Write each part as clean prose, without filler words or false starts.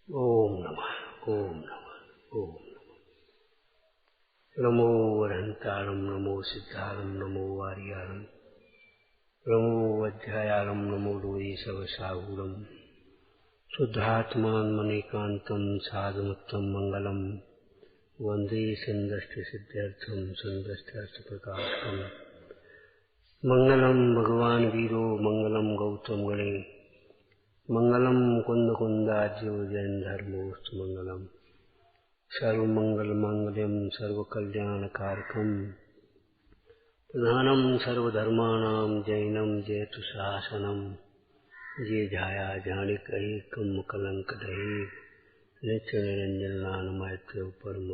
ओम नमः ओम नमः ओम नमो वरहंतारं नमो सिद्धारं नमो वारियारं नमो वज्रायारं नमो लोये सवसाहूरं शुद्धात्मान मणिकान्तं साधुमुत्तम मंगलम वंदे संदष्टसिद्ध्यर्थं संदष्टार्थप्रकाशकम् मंगलम भगवान वीरो मंगलम गौतम गणे मंगलम कुंद कुंदाज्यो जैन धर्मोस्तु मंगलम सर्वमंगल मांगल्यम सर्वकल्याणकारकम प्रधानम सर्वधर्माणां जैनम जयतु शासनम ये झाया जानिक एकम कलंक दहे नित्य निरंजन नान मैत्र परम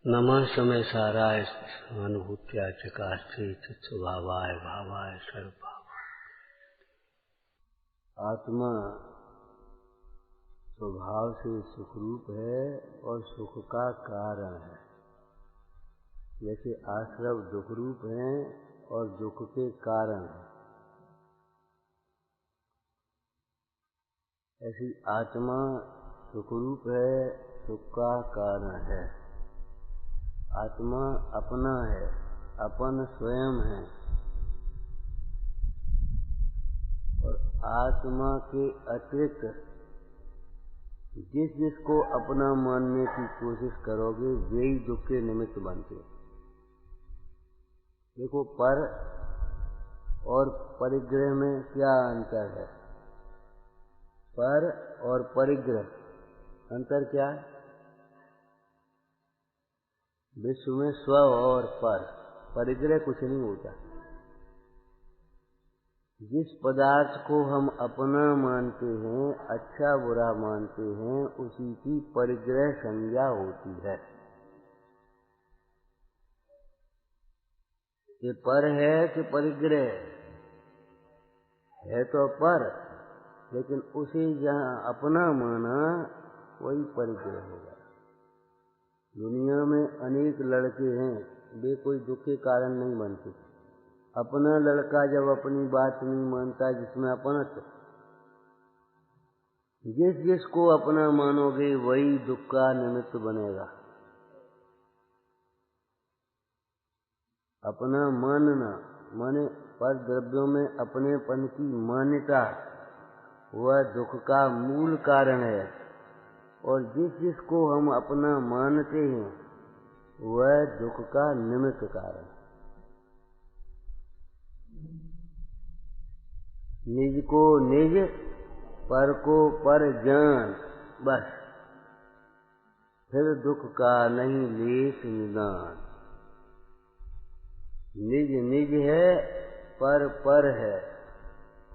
नमः समय साराय अनुभूत्या चकास्ते चित्स्वभावाय भावाय सर्वभाव। आत्मा स्वभाव से सुखरूप है और सुख का कारण है। जैसे आश्रव दुख रूप है और दुख के कारण है, ऐसी आत्मा सुखरूप है, सुख का कारण है। आत्मा अपना है, अपन स्वयं है और आत्मा के अतिरिक्त जिसको अपना मानने की कोशिश करोगे वे ही दुख के निमित्त बनते। देखो, पर और परिग्रह में क्या अंतर है? पर और परिग्रह अंतर क्या है? विश्व में स्व और पर, परिग्रह कुछ नहीं होता। जिस पदार्थ को हम अपना मानते हैं, अच्छा बुरा मानते हैं, उसी की परिग्रह संज्ञा होती है। ये पर है कि परिग्रह है तो पर, लेकिन उसे जहाँ अपना माना वही परिग्रह होगा। दुनिया में अनेक लड़के हैं, वे कोई दुख के कारण नहीं बनते। अपना लड़का जब अपनी बात नहीं मानता, जिसमें अपनत्व, जिसको अपना मानोगे वही दुख का निमित्त बनेगा। अपना मानना माने पर द्रव्यों में अपनेपन की मान्यता, वह दुख का मूल कारण है। और जिसको हम अपना मानते हैं वह दुख का निमित्त कारण है। निज को निज, पर को पर जान, बस फिर दुख का नहीं लेस निदान। निज निज है, पर है।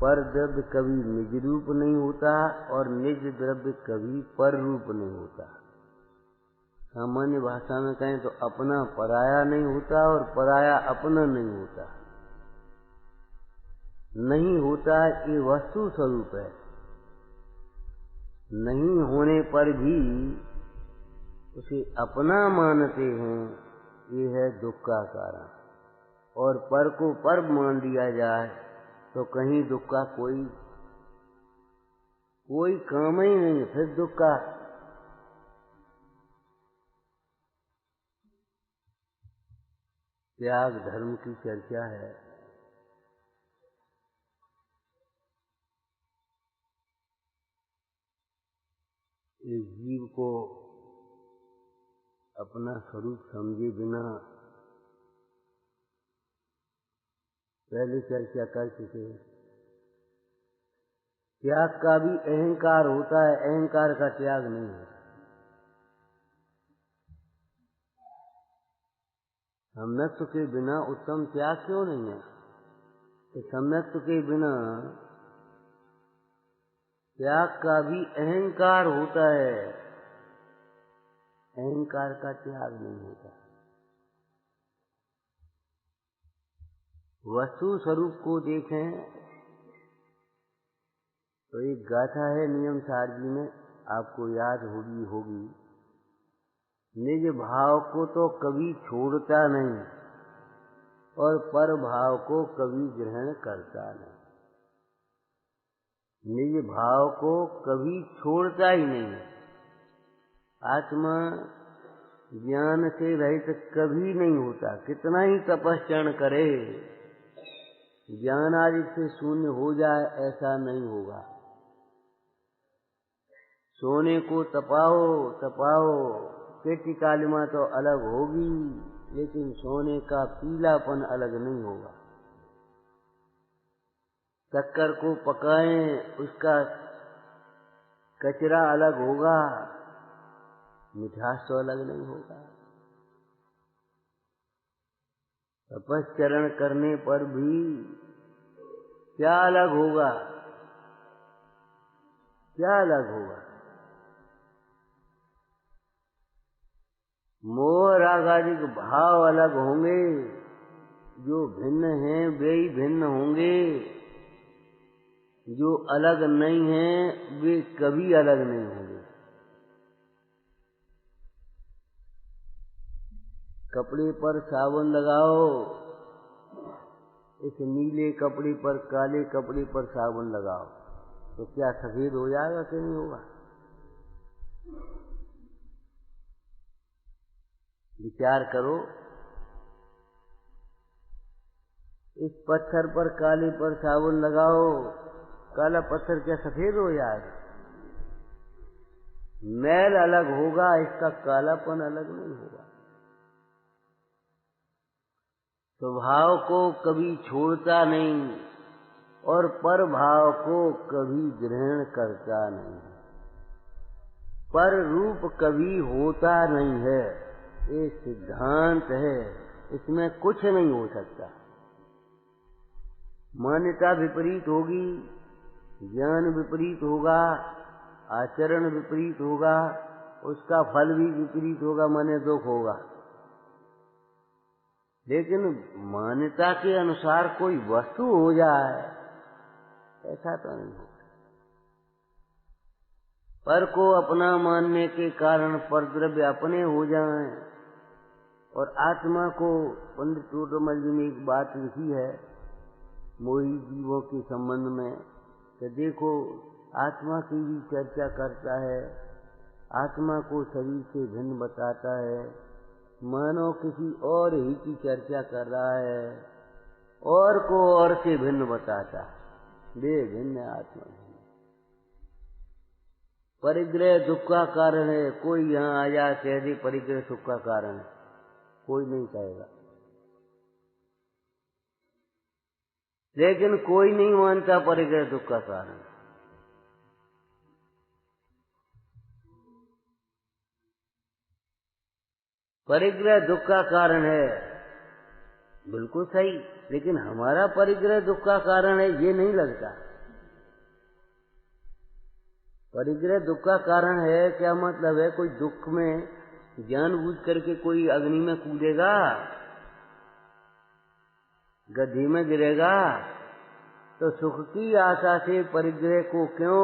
पर द्रव्य कभी निज रूप नहीं होता और निज द्रव्य कभी पर रूप नहीं होता। सामान्य भाषा में कहें तो अपना पराया नहीं होता और पराया अपना नहीं होता। नहीं होता ये वस्तु स्वरूप है। नहीं होने पर भी उसे अपना मानते हैं, ये है दुख का कारण। और पर को पर मान लिया जाए तो कहीं दुख का कोई काम ही नहीं, फिर दुख का। त्याग धर्म की चर्चा है। इस जीव को अपना स्वरूप समझे बिना पहले चर्चा कर चुके हैं। त्याग का भी अहंकार होता है, अहंकार का त्याग नहीं है। सम्यक्त्व के बिना उत्तम त्याग क्यों नहीं है? कि सम्यक्त्व के बिना त्याग का भी अहंकार होता है, अहंकार का त्याग नहीं होता। वस्तु स्वरूप को देखें तो एक गाथा है नियम सार जी में, आपको याद होगी। निज भाव को तो कभी छोड़ता नहीं और पर भाव को कभी ग्रहण करता नहीं। निज भाव को कभी छोड़ता ही नहीं है। आत्मा ज्ञान से रहित कभी नहीं होता, कितना ही तपस्या करे, ज्ञान आदि से शून्य हो जाए ऐसा नहीं होगा। सोने को तपाओ तपाओ, पेटी कालिमा तो अलग होगी, लेकिन सोने का पीलापन अलग नहीं होगा। शक्कर को पकाएं, उसका कचरा अलग होगा, मिठास तो अलग नहीं होगा। तपश्चरण करने पर भी क्या अलग होगा, क्या अलग होगा? मोह राग आदि के भाव अलग होंगे, जो भिन्न हैं वे ही भिन्न होंगे, जो अलग नहीं हैं वे कभी अलग नहीं होंगे। कपड़े पर साबुन लगाओ, इस नीले कपड़े पर काले कपड़े पर साबुन लगाओ तो क्या सफेद हो जाएगा कि नहीं होगा? विचार करो, इस पत्थर पर काले पर साबुन लगाओ, काला पत्थर क्या सफेद हो जाएगा? मैल अलग होगा, इसका कालापन अलग नहीं होगा। स्वभाव को कभी छोड़ता नहीं और पर भाव को कभी ग्रहण करता नहीं। पर रूप कभी होता नहीं है, ये सिद्धांत है, इसमें कुछ नहीं हो सकता। मान्यता विपरीत होगी, ज्ञान विपरीत होगा, आचरण विपरीत होगा, उसका फल भी विपरीत होगा, माने दुख होगा। लेकिन मान्यता के अनुसार कोई वस्तु हो जाए ऐसा तो नहीं होगा। पर को अपना मानने के कारण परद्रव्य अपने हो जाएं, और आत्मा को पंडित टोडरमल जी ने एक बात लिखी है मोही जीवों के संबंध में कि देखो, आत्मा की भी चर्चा करता है, आत्मा को शरीर से भिन्न बताता है, मानो किसी और ही की चर्चा कर रहा है, और को और से भिन्न बताता है। वे भिन्न आत्मा भिन्न। परिग्रह दुख का कारण है, कोई यहाँ आया कह दे परिग्रह सुख का कारण है, कोई नहीं कहेगा। लेकिन कोई नहीं मानता परिग्रह दुख का कारण। परिग्रह दुख का कारण है, बिल्कुल सही, लेकिन हमारा परिग्रह दुख का कारण है ये नहीं लगता। परिग्रह दुख का कारण है क्या मतलब है? कोई दुख में जानबूझ करके कोई अग्नि में कूदेगा, गड्ढे में गिरेगा, तो सुख की आशा से परिग्रह को क्यों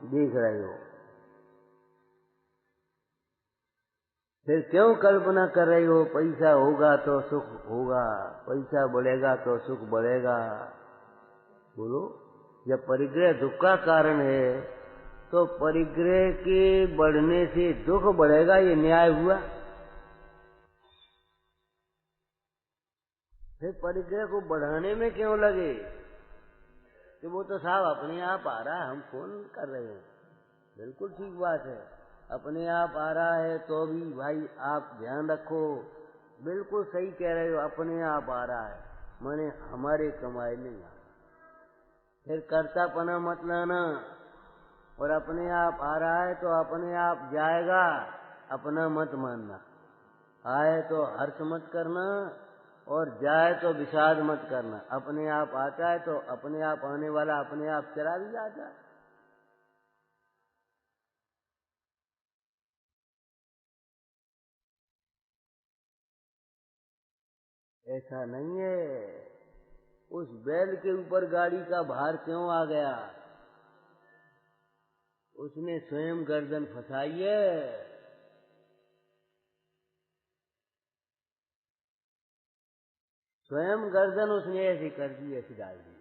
देख रहे हो? फिर क्यों कल्पना कर रही हो पैसा होगा तो सुख होगा, पैसा बढ़ेगा तो सुख बढ़ेगा? बोलो, जब परिग्रह दुख का कारण है तो परिग्रह के बढ़ने से दुख बढ़ेगा, ये न्याय हुआ? फिर परिग्रह को बढ़ाने में क्यों लगे? कि वो तो साहब अपने आप आ रहा है, हम फोन कर रहे हैं। बिल्कुल ठीक बात है, अपने आप आ रहा है तो भी भाई आप ध्यान रखो, बिल्कुल सही कह रहे हो, अपने आप आ रहा है, माने हमारे कमाई नहीं आ रहा। फिर कर्तापना मत लाना, और अपने आप आ रहा है तो अपने आप जाएगा, अपना मत मानना। आए तो हर्ष मत करना और जाए तो विषाद मत करना। अपने आप आता है तो अपने आप आने वाला अपने आप चला भी जाता है। ऐसा नहीं है। उस बैल के ऊपर गाड़ी का भार क्यों आ गया? उसने स्वयं गर्दन फंसाई है। स्वयं गर्दन उसने ऐसी कर दी, ऐसी डाल दी।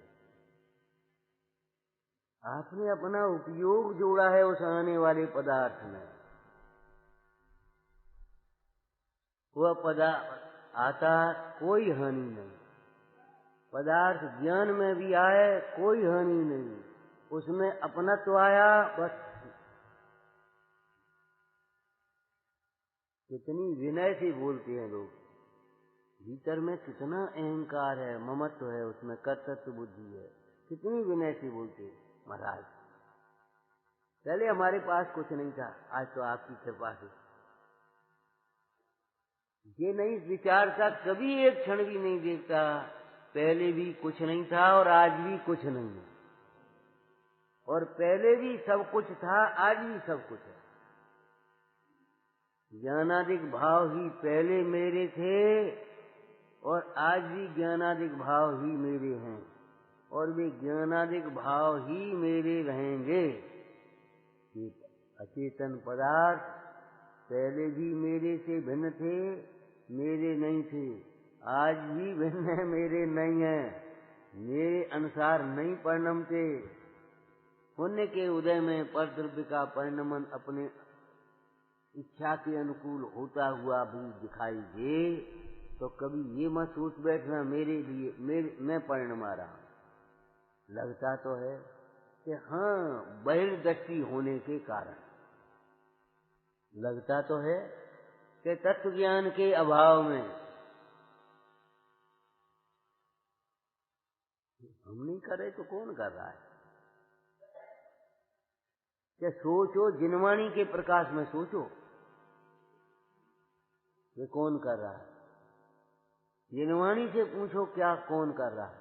आपने अपना उपयोग जोड़ा है उस आने वाले पदार्थ में। वह पदार्थ आता कोई हानि नहीं, पदार्थ ज्ञान में भी आए कोई हानि नहीं, उसमें अपनत्व आया बस। कितनी विनय से बोलते हैं लोग, भीतर में कितना अहंकार है, ममत्व है, उसमें कर्तृत्व बुद्धि है, कितनी विनय से बोलते हैं। महाराज पहले हमारे पास कुछ नहीं था, आज तो आपकी कृपा से ये नहीं विचारता, कभी एक क्षण भी नहीं देखता पहले भी कुछ नहीं था और आज भी कुछ नहीं है, और पहले भी सब कुछ था, आज भी सब कुछ है। ज्ञानादिक भाव ही पहले मेरे थे और आज भी ज्ञानादिक भाव ही मेरे हैं, और वे ज्ञानादिक भाव ही मेरे रहेंगे। ये अचेतन पदार्थ पहले भी मेरे से भिन्न थे, मेरे नहीं थे, आज भी भिन्न है, मेरे नहीं है, मेरे अनुसार नहीं परिणमते। पुण्य के उदय में परद्रव्य का परिणमन अपने इच्छा के अनुकूल होता हुआ भी दिखाई दे तो कभी ये मत सोच बैठना मेरे लिए मैं परिणमा रहा। लगता तो है कि हाँ, बहिर्दृष्टि होने के कारण लगता तो है कि तत्व ज्ञान के अभाव में हम नहीं कर रहे तो कौन कर रहा है? कि सोचो, जिनवाणी के प्रकाश में सोचो, ये कौन कर रहा है? जिनवाणी से पूछो क्या कौन कर रहा है?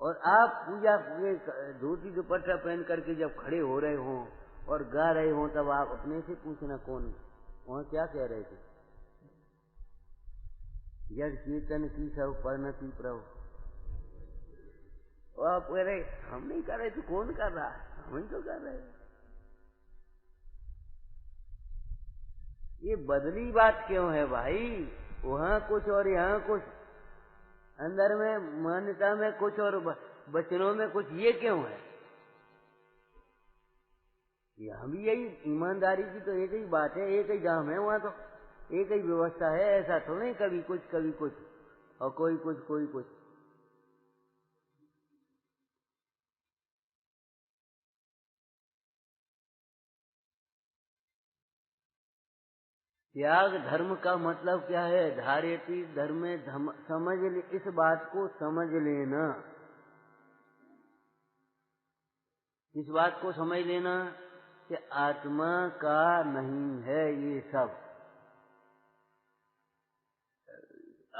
और आप पूजा धोती दुपट्टा पहन करके जब खड़े हो रहे हो और गा रहे हो, तब आप अपने से पूछना कौन वहां क्या कह रहे थे? जड़ चेतन की सब परिणति प्रभु, और आप कह रहे हम नहीं कर रहे तो कौन कर रहा है? हम ही तो कर रहे हैं। ये बदली बात क्यों है भाई? वहां कुछ और यहाँ कुछ, अंदर में मान्यता में कुछ और वचनों में कुछ, ये क्यों है? यहाँ भी यही ईमानदारी की तो एक ही बात है, एक ही जाम है, वहां तो एक ही व्यवस्था है। ऐसा तो नहीं कभी कुछ और कोई कुछ। त्याग धर्म का मतलब क्या है? धार्यति धर्म समझ ले, इस बात को समझ लेना। इस बात को समझ लेना कि आत्मा का नहीं है ये सब,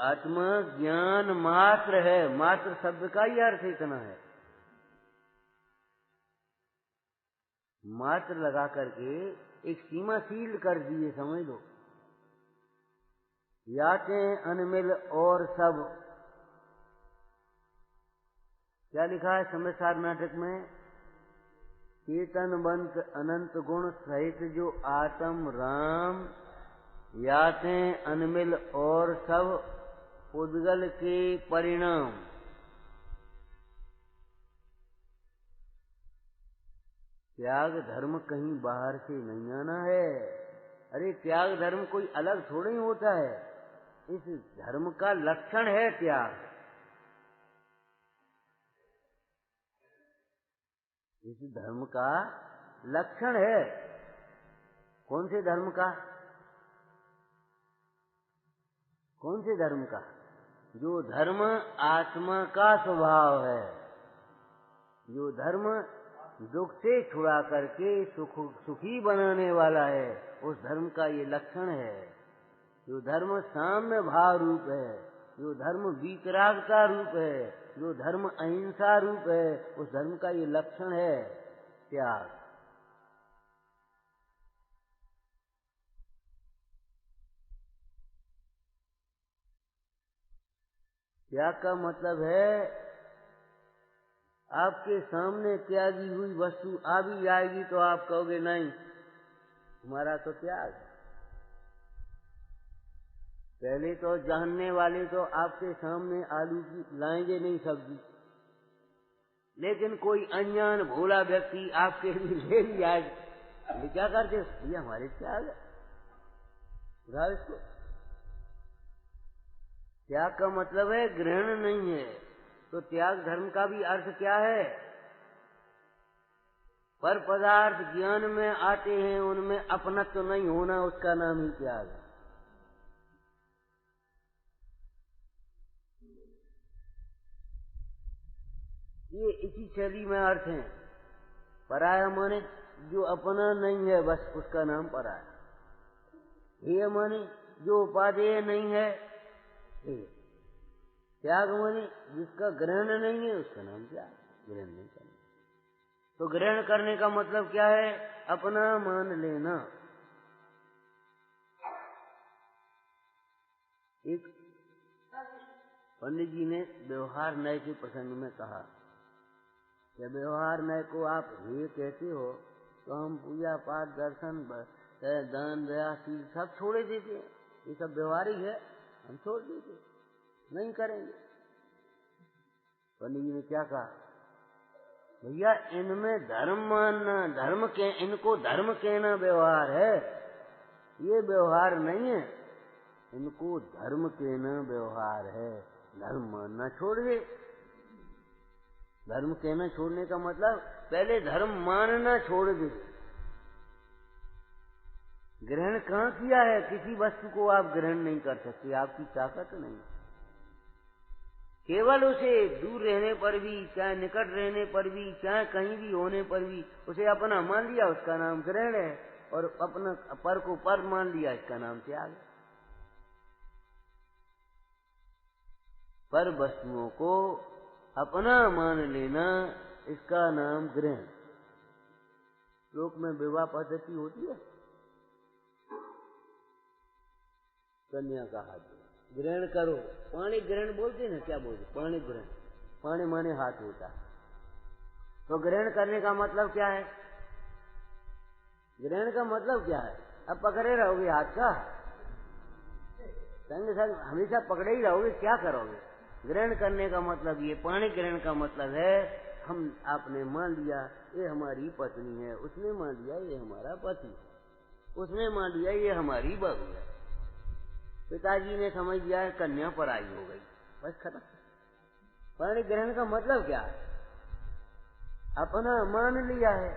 आत्मा ज्ञान मात्र है। मात्र शब्द का ही अर्थ इतना है, मात्र लगा करके एक सीमा सील कर दिए, समझ लो। यातें अनमिल और सब, क्या लिखा है समयसार नाटक में? चेतनवंत अनंत गुण सहित जो आत्म राम, यातें अनमिल और सब उद्गल के परिणाम। त्याग धर्म कहीं बाहर से नहीं आना है। अरे त्याग धर्म कोई अलग थोड़ी होता है, इस धर्म का लक्षण है त्याग। इस धर्म का लक्षण है। कौन से धर्म का? कौन से धर्म का? जो धर्म आत्मा का स्वभाव है, जो धर्म दुख से छुड़ा करके सुखी बनाने वाला है, उस धर्म का ये लक्षण है। जो धर्म साम्य भाव रूप है, जो धर्म वीतरागता रूप है, जो धर्म अहिंसा रूप है, उस धर्म का ये लक्षण है त्याग। त्याग का मतलब है आपके सामने त्यागी हुई वस्तु आ भी जाएगी तो आप कहोगे नहीं, हमारा तो त्याग। पहले तो जानने वाले तो आपके सामने आलू की लाएंगे नहीं सब्जी, लेकिन कोई अनजान भोला व्यक्ति आपके लिए ले लिया, ये क्या करते? ये हमारे त्याग है, उठाओ इसको। त्याग का मतलब है ग्रहण नहीं है। तो त्याग धर्म का भी अर्थ क्या है? पर पदार्थ ज्ञान में आते हैं, उनमें अपनत्व तो नहीं होना, उसका नाम ही त्याग है। ये इसी शैली में अर्थ है। पराया माने जो अपना नहीं है, बस उसका नाम पराया। हेय माने जो उपादेय नहीं है, हेय। त्याग माने जिसका ग्रहण नहीं है, उसका नाम त्याग, ग्रहण नहीं करना। तो ग्रहण करने का मतलब क्या है? अपना मान लेना। एक पंडित जी ने व्यवहार न्याय के प्रसंग में कहा कि व्यवहार न्याय को आप हे कहते हो तो हम पूजा पाठ दर्शन दान दया शील सब छोड़े देते हैं, ये सब व्यवहारिक है, हम छोड़ देते, नहीं करेंगे। पंडित जी ने क्या कहा? भैया इनमें धर्म मानना, इनको धर्म कहना व्यवहार है, ये व्यवहार नहीं है। इनको धर्म कहना व्यवहार है, धर्म मानना छोड़ दे। धर्म कहना छोड़ने का मतलब पहले धर्म मानना छोड़ दे। ग्रहण कहाँ किया है? किसी वस्तु को आप ग्रहण नहीं कर सकते, आपकी ताकत नहीं। केवल उसे दूर रहने पर भी, चाहे निकट रहने पर भी, चाहे कहीं भी होने पर भी उसे अपना मान लिया, उसका नाम ग्रहण है। और अपना पर को पर मान लिया, इसका नाम त्याग है। पर वस्तुओं को अपना मान लेना, इसका नाम ग्रहण। लोक में विवाह पद्धति होती है, कन्या का हाथ ग्रहण करो, पाणी ग्रहण बोलते ना, क्या बोलते? पाणी ग्रहण। पाणी माने हाथ होता। तो ग्रहण करने का मतलब क्या है? ग्रहण का मतलब क्या है? अब पकड़े रहोगे हाथ का, संग संग हमेशा पकड़े ही रहोगे, क्या करोगे? ग्रहण करने का मतलब ये, पाणी ग्रहण का मतलब है हम आपने मान लिया ये हमारी पत्नी है, उसने मान लिया ये हमारा पति, उसने मान लिया ये हमारी बहू है। पिताजी ने समझ लिया कन्या पराई हो गई, बस खत्म। पाणी ग्रहण का मतलब क्या है? अपना मान लिया है।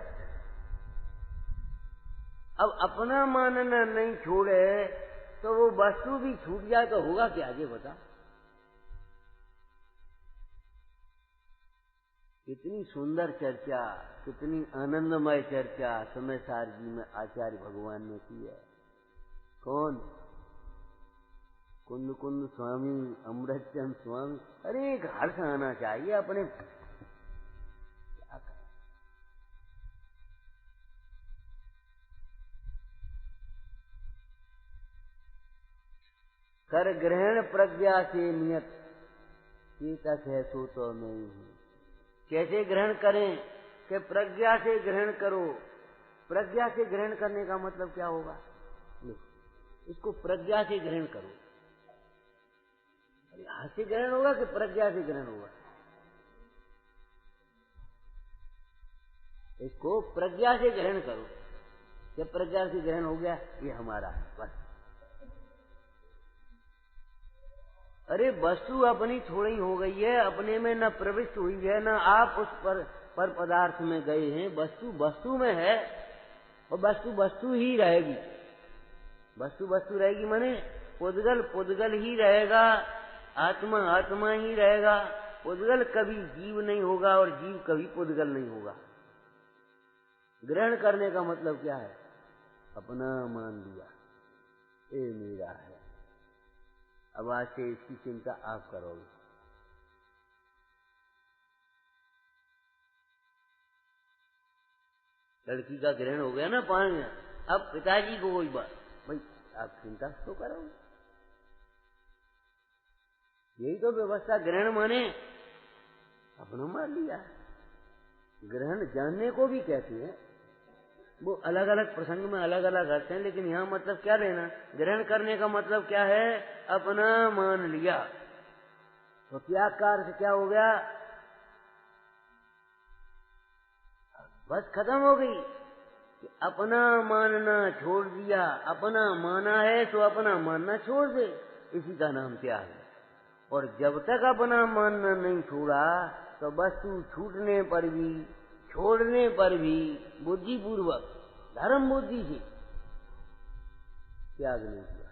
अब अपना मानना नहीं छोड़े तो वो वस्तु भी छूट जाए तो होगा क्या? ये बता। कितनी सुंदर चर्चा, कितनी आनंदमय चर्चा समय सार जी में आचार्य भगवान ने की है। कौन? कुंद कुंद स्वामी, अमृतचंद स्वामी। अरे एक हर्ष आना चाहिए अपने। कर ग्रहण प्रज्ञा से नियत, चेतक है सो तो नहीं है। कैसे ग्रहण करें? कि प्रज्ञा से ग्रहण करो। प्रज्ञा से ग्रहण करने का मतलब क्या होगा? इसको प्रज्ञा से ग्रहण करो। हाथ से ग्रहण होगा कि प्रज्ञा से ग्रहण होगा? इसको प्रज्ञा से ग्रहण करो। जब प्रज्ञा से ग्रहण हो गया, ये हमारा है, बस। अरे वस्तु अपनी थोड़ी हो गई है, अपने में न प्रविष्ट हुई है, न आप उस पर पदार्थ में गए हैं। वस्तु वस्तु में है और वस्तु वस्तु ही रहेगी। वस्तु वस्तु रहेगी माने पुद्गल पुद्गल ही रहेगा, आत्मा आत्मा ही रहेगा। पुद्गल कभी जीव नहीं होगा और जीव कभी पुद्गल नहीं होगा। ग्रहण करने का मतलब क्या है? अपना मान लिया, ये मेरा है। अब आज से इसकी चिंता आप करोगे। लड़की का ग्रहण हो गया ना पानी में, अब पिताजी को वही बात, भाई आप चिंता तो करोगे। यही तो व्यवस्था। ग्रहण माने अपना मान लिया। ग्रहण जानने को भी कहते हैं। वो अलग अलग प्रसंग में अलग अलग अर्थ हैं, लेकिन यहाँ मतलब क्या लेना, ग्रहण करने का मतलब क्या है, अपना मान लिया। तो त्याग का अर्थ क्या हो गया, बस खत्म हो गई कि अपना मानना छोड़ दिया। अपना माना है तो अपना मानना छोड़ दे, इसी का नाम त्याग है। और जब तक अपना मानना नहीं छोड़ा तो वस्तु छूटने पर भी, छोड़ने पर भी बुद्धि पूर्वक, धर्म बुद्धि से त्याग नहीं किया।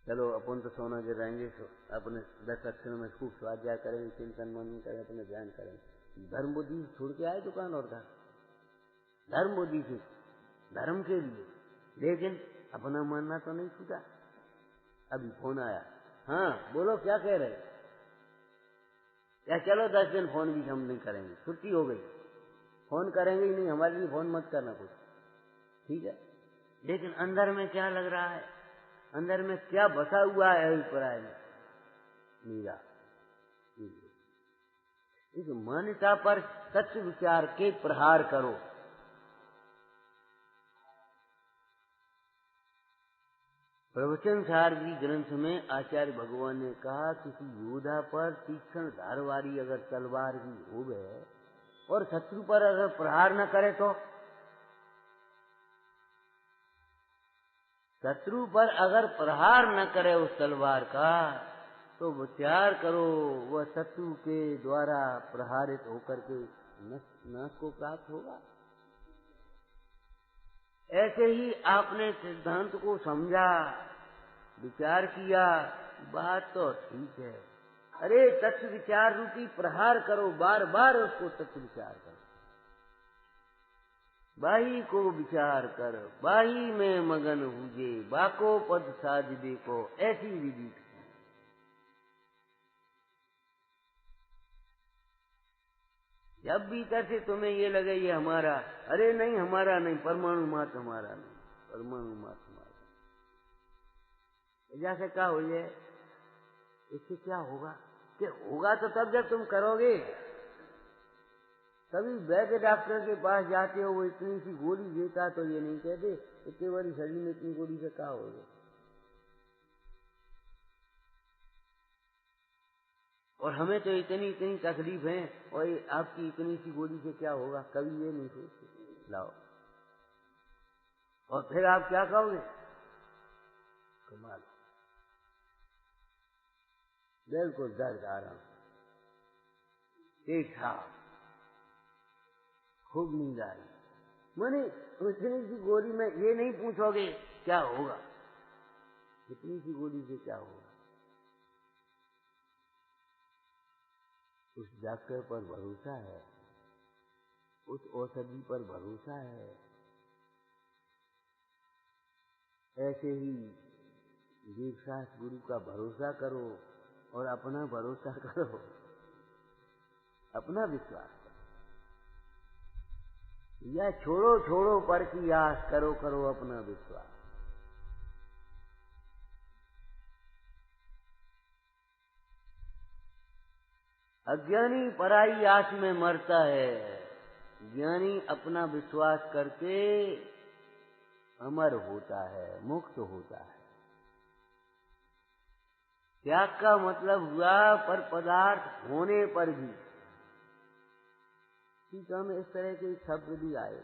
चलो अपन तो सोना गिराएंगे, अपने 10 अक्षरों में खूब स्वाध्याय करेंगे, चिंतन मनन करें, अपने ध्यान करेंगे। धर्म बुद्धि छोड़ के आए दुकान और घर, धर्म बुद्धि से धर्म के लिए, लेकिन अपना मानना तो नहीं छूटा। अभी फोन आया, हाँ बोलो क्या कह रहे, या चलो 10 दिन फोन भी हम नहीं करेंगे, छुट्टी हो गई, फोन करेंगे ही नहीं, हमारे लिए फोन मत करना कुछ, ठीक है। लेकिन अंदर में क्या लग रहा है, अंदर में क्या बसा हुआ है अभिप्राय में, मीरा इस मान्यता पर सत्य विचार के प्रहार करो। प्रवचन सारथी ग्रंथ में आचार्य भगवान ने कहा, किसी योद्धा पर तीक्ष्ण धार वाली अगर तलवार भी हो गए और शत्रु पर अगर प्रहार न करे तो, शत्रु पर अगर प्रहार न करे उस तलवार का, तो विचार करो वह शत्रु के द्वारा प्रहारित होकर के नाश को प्राप्त होगा। ऐसे ही आपने सिद्धांत को समझा, विचार किया, बात तो ठीक है, अरे तत्व विचार रूपी प्रहार करो, बार बार उसको तत्व विचार करो। बाही को विचार कर, बाही में मगन हुजे, बाको पद साज देखो, ऐसी विधि। जब भीतर से तुम्हें ये लगे ये हमारा, अरे नहीं हमारा नहीं, परमाणु मात्र हमारा नहीं, परमाणु मात्र हमारा। जैसे क्या हो जाए, इससे क्या होगा, कि होगा तो तब जब तुम करोगे। कभी वैद्य डॉक्टर के पास जाते हो, वो इतनी सी गोली देता तो ये नहीं कहते इतनी बड़ी शरीर में इतनी गोली से क्या होगा, और हमें तो इतनी इतनी तकलीफ है और आपकी इतनी सी गोली से क्या होगा, कभी ये नहीं सोचते। लाओ, और फिर आप क्या कहोगे, कमाल, बिल्कुल दर्द आराम, ठीक ठाक, खूब नींद आ रही। माने इतनी सी गोली में ये नहीं पूछोगे क्या होगा, इतनी सी गोली से क्या होगा। उस डॉक्टर पर भरोसा है, उस औषधि पर भरोसा है। ऐसे ही दीक्षास गुरु का भरोसा करो और अपना भरोसा करो, अपना विश्वास करो, या छोड़ो छोड़ो पर की आस, करो करो अपना विश्वास। अज्ञानी पराई आस में मरता है, ज्ञानी अपना विश्वास करके अमर होता है, मुक्त होता है। त्याग का मतलब हुआ पर पदार्थ होने पर भी, ठीक है, इस तरह के शब्द भी आए,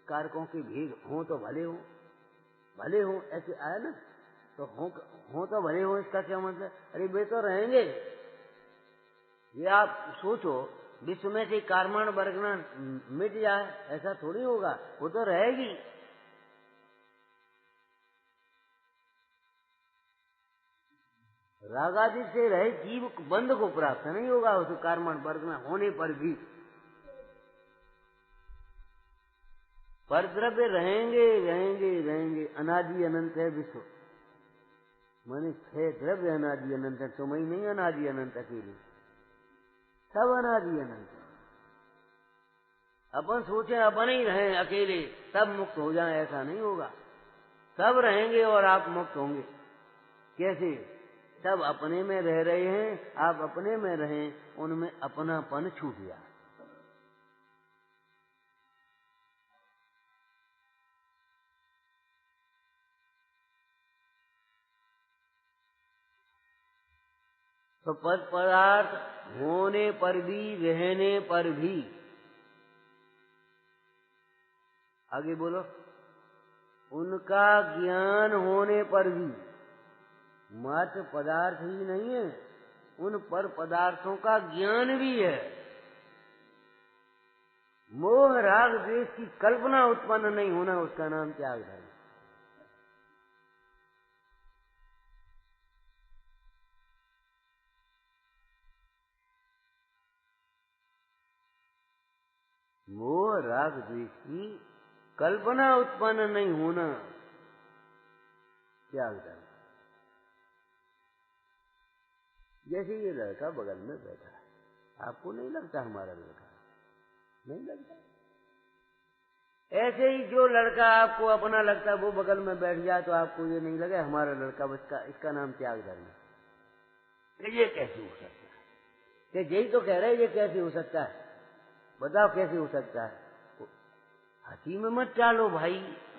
कारकों के भेद हो तो भले हो, भले हो ऐसे आया ना, तो हो तो भले हो, इसका क्या मतलब, अरे वे तो रहेंगे। ये आप सोचो, विश्व में से कार्बन वर्गना मिट जाए, ऐसा थोड़ी होगा, वो तो रहेगी। रागादि से रहे जीव बंध को प्राप्त नहीं होगा उस कार्बन वर्गना होने पर भी। पर द्रव्य रहेंगे रहेंगे रहेंगे, अनादि अनंत है विश्व, माने 6 द्रव्य अनादि अनंत है, तुम ही नहीं अनादि अनंत अकेले, सब अनादि अनंत। अपन सोचे अपन ही रहें अकेले सब मुक्त हो जाए, ऐसा नहीं होगा, सब रहेंगे और आप मुक्त होंगे। कैसे, सब अपने में रह रहे हैं, आप अपने में रहें, उनमें अपनापन छूट गया। तो पद पदार्थ होने पर भी, रहने पर भी, आगे बोलो, उनका ज्ञान होने पर भी, मात्र पदार्थ ही नहीं है, उन पर पदार्थों का ज्ञान भी है। मोह राग द्वेष की कल्पना उत्पन्न नहीं होना, उसका नाम त्याग धर्म। मोह राग द्वेष की कल्पना उत्पन्न नहीं होना त्याग धर्म। जैसे ये लड़का बगल में बैठा है, आपको नहीं लगता हमारा लड़का? नहीं लगता। ऐसे ही जो लड़का आपको अपना लगता है वो बगल में बैठ जाए तो आपको ये नहीं लगे हमारा लड़का, बच्चा, इसका नाम त्याग धर्म है। ये कैसे हो सकता है? कि यही तो कह रहे ये कैसे हो सकता है? बताओ कैसे हो सकता है? हंसी में मत चालो भाई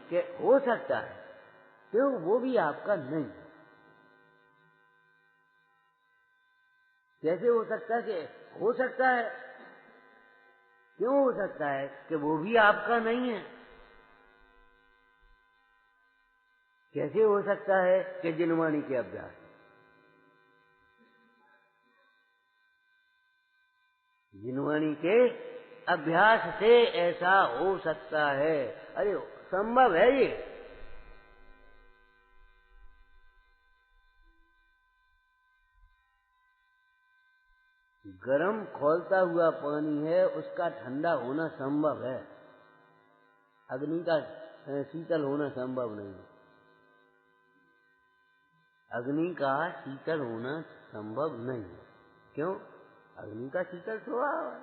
कि हो सकता है, क्यों? वो भी आपका नहीं। कैसे हो सकता है कि हो सकता है? क्यों हो सकता है कि वो भी आपका नहीं है? कैसे हो सकता है कि जिनवाणी के अभ्यास, जिनवाणी के अभ्यास से ऐसा हो सकता है? अरे संभव है ये। गरम खौलता हुआ पानी है, उसका ठंडा होना संभव है, अग्नि का शीतल होना संभव नहीं है। अग्नि का शीतल होना संभव नहीं है। क्यों? अग्नि का शीतल स्वभाव है,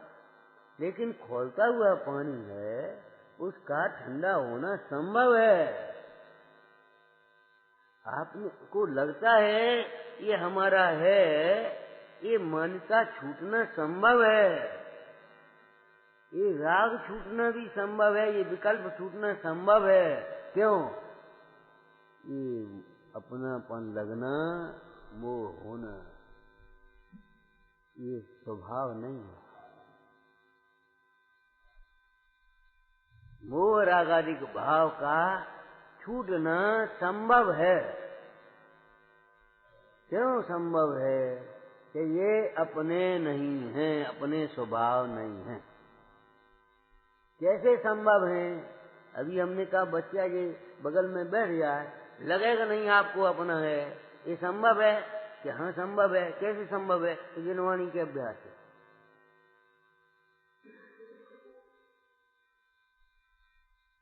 लेकिन खौलता हुआ पानी है, उसका ठंडा होना संभव है। आपको लगता है ये हमारा है, ये मन का छूटना संभव है, ये राग छूटना भी संभव है, ये विकल्प छूटना संभव है। क्यों? ये अपनापन लगना, मोह होना, ये स्वभाव नहीं है। मोह राग आदि भाव का छूटना संभव है। क्यों संभव है? कि ये अपने नहीं हैं, अपने स्वभाव नहीं हैं। कैसे संभव है? अभी हमने कहा बच्चा ये बगल में बैठ जाए, लगेगा नहीं आपको अपना है, ये संभव है? कि हाँ संभव है। कैसे संभव है? तो जिनवाणी के अभ्यास है।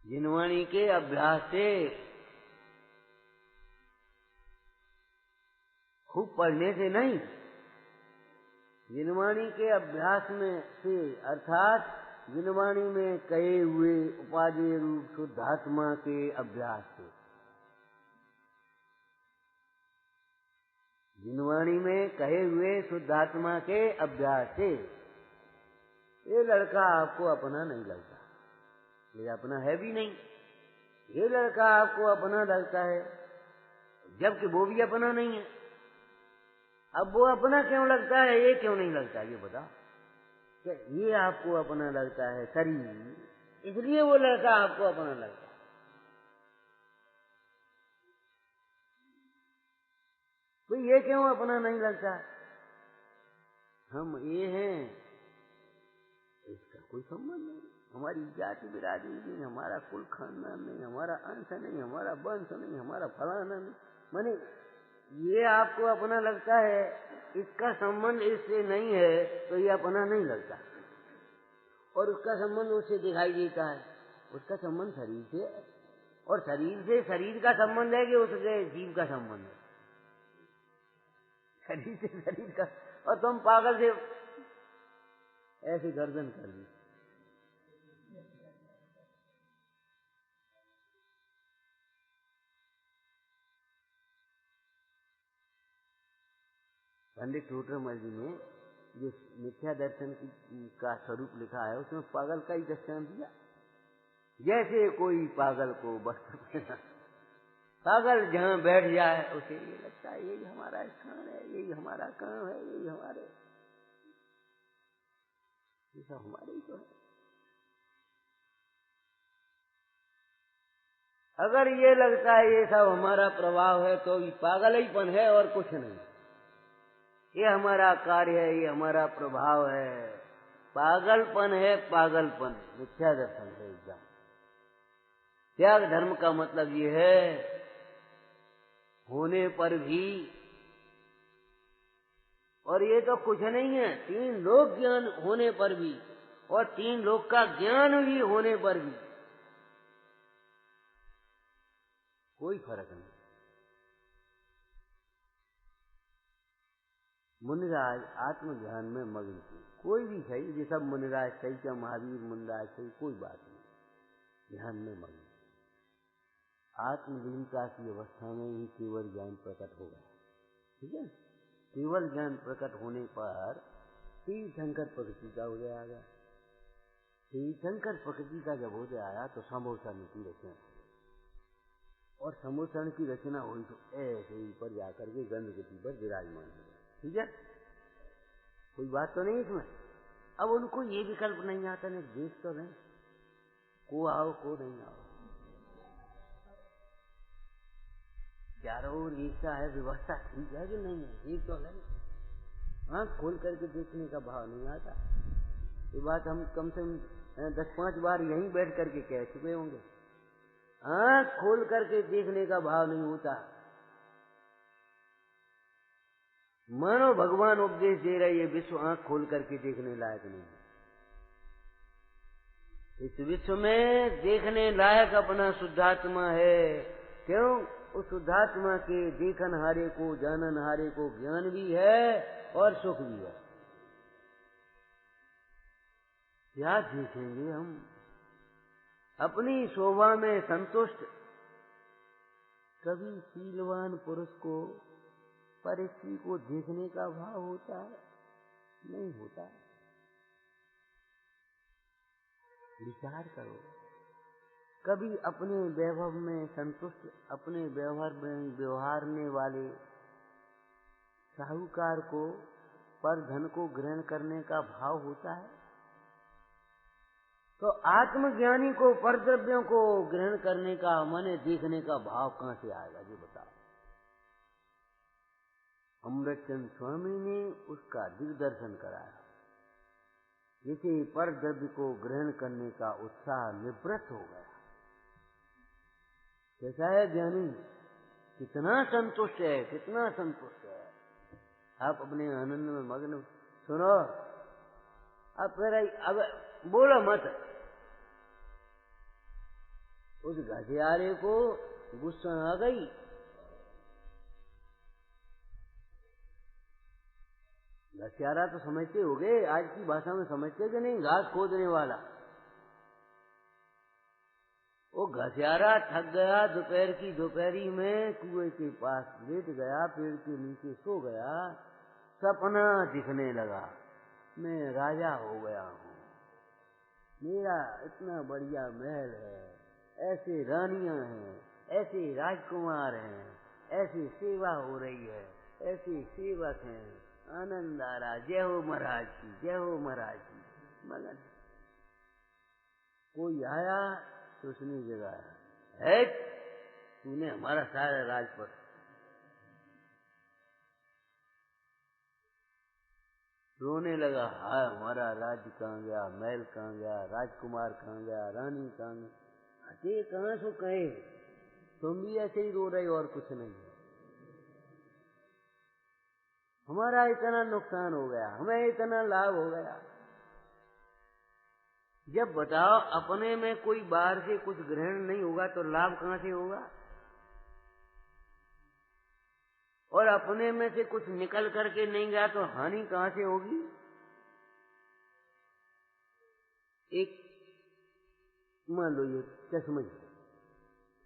जिनवाणी के अभ्यास से, खूब पढ़ने से नहीं, जिनवाणी के अभ्यास में से, अर्थात जिनवाणी में कहे हुए उपादेय रूप शुद्धात्मा के अभ्यास से, जिनवाणी में कहे हुए शुद्धात्मा के अभ्यास से ये लड़का आपको अपना नहीं लगता, ये अपना है भी नहीं। ये लड़का आपको अपना लगता है, जबकि वो भी अपना नहीं है। अब वो अपना क्यों लगता है, ये क्यों नहीं लगता, ये बताओ। क्या ये आपको अपना लगता है शरीर, इसलिए वो लड़का आपको अपना लगता है। तो ये क्यों अपना नहीं लगता? हम ये हैं, इसका कोई संबंध नहीं, हमारी जाति बिरादरी नहीं, हमारा कुल खानदान नहीं, हमारा अंश नहीं, हमारा वंश नहीं, हमारा फलाना नहीं। माने ये आपको अपना लगता है, इसका संबंध इससे नहीं है, तो ये अपना नहीं लगता। और उसका संबंध उससे दिखाई देता है, उसका संबंध शरीर से है, और शरीर से शरीर का संबंध है कि उसके जीव का संबंध है? शरीर से शरीर का। और तुम पागल से ऐसी गर्दन कर दी। पंडित टोडरमल जी ने जो मिथ्या दर्शन का स्वरूप लिखा है उसमें पागल का ही दर्शन दिया। जैसे कोई पागल को वस्त्र पागल जहाँ बैठ जाए उसे ये लगता है यही हमारा स्थान है, यही हमारा काम है, यही हमारे, ये सब हमारे ही तो है। अगर ये लगता है ये सब हमारा प्रभाव है तो ये पागल ही पन है और कुछ नहीं। ये हमारा कार्य है, ये हमारा प्रभाव है, पागलपन है, पागलपन मिथ्या दर्शन है एकदम। त्याग धर्म का मतलब ये है होने पर भी, और ये तो कुछ नहीं है, 3 लोक ज्ञान होने पर भी और 3 लोक का ज्ञान भी होने पर भी कोई फर्क नहीं। मुनिराज आत्मध्यान में मग्न थे, कोई भी सही, ये सब मुनिराज सही, क्या महावीर मुनिराज सही, कोई बात नहीं, ध्यान में मग्न। आत्मलीनता की अवस्था में ही केवल ज्ञान प्रकट हो गया। ठीक है, केवल ज्ञान प्रकट होने पर तीर्थंकर प्रकृति का उदय आ गया। तीर्थंकर प्रकृति का जब उदय आया तो संभोषण की रचना, और संभोषण की रचना हुई तो ऐसे ही पर जाकर के गंधगति पर विराजमान हो गया। ठीक है, कोई बात तो नहीं इसमें। अब उनको ये विकल्प नहीं आता, नहीं देख तो नहीं, को आओ को नहीं आओ, चारों ओर ऐसा है, व्यवस्था ठीक है कि नहीं है, ठीक तो नहीं। आँख खोल करके देखने का भाव नहीं आता। ये बात हम कम से कम 10-5 बार यहीं बैठ करके कह चुके होंगे। आँख खोल करके देखने का भाव नहीं होता। मानो भगवान उपदेश दे रहे, ये विश्व आँख खोल करके देखने लायक नहीं है। इस विश्व में देखने लायक अपना शुद्धात्मा है। क्यों? उस शुद्धात्मा के देखन हारे को, जानन हारे को ज्ञान भी है और सुख भी है। क्या देखेंगे हम? अपनी शोभा में संतुष्ट कभी शीलवान पुरुष को, परिस्थिति को देखने का भाव होता है? नहीं होता। विचार करो, कभी अपने वैभव में संतुष्ट, अपने व्यवहार में व्यवहारने वाले साहूकार को, पर धन को ग्रहण करने का भाव होता है? तो आत्मज्ञानी को पर द्रव्यों को ग्रहण करने का, माने देखने का भाव कहां से आएगा? ये बताओ। अमृतचंद स्वामी ने उसका दिग्दर्शन कराया। जैसे पर द्रव्य को ग्रहण करने का उत्साह निवृत्त हो गया। कैसा है ज्ञानी? कितना संतुष्ट है, कितना संतुष्ट है। आप अपने आनंद में मग्न। सुनो, अब फिर अब बोलो मत। उस घसियारे को गुस्सा आ गई। घसियारा तो समझते होगे, आज की भाषा में समझते कि नहीं? घास खोदने वाला। वो घसियारा थक गया, दोपहर की दोपहरी में कुएं के पास लेट गया, पेड़ के नीचे सो गया। सपना दिखने लगा, मैं राजा हो गया हूँ, मेरा इतना बढ़िया महल है, ऐसे रानियां हैं, ऐसे राजकुमार हैं, ऐसी सेवा हो रही है, ऐसे सेवक हैं, आनंद आ रहा। जय हो महाराज की, जय हो महाराज की। मगन कोई आया तो उसने जगाया, है तूने हमारा सारा राजपथ। रोने लगा, हाय हमारा राज्य कहाँ गया, महल कहाँ गया, राजकुमार कहाँ गया, रानी कहाँ गई। अरे कहाँ सो कहे, तुम भी ऐसे ही रो रहे हो और कुछ नहीं है। हमारा इतना नुकसान हो गया, हमें इतना लाभ हो गया। जब बताओ अपने में कोई बाहर से कुछ ग्रहण नहीं होगा तो लाभ कहां से होगा? और अपने में से कुछ निकल करके नहीं गया तो हानि कहां से होगी? एक मान लो ये चश्मा,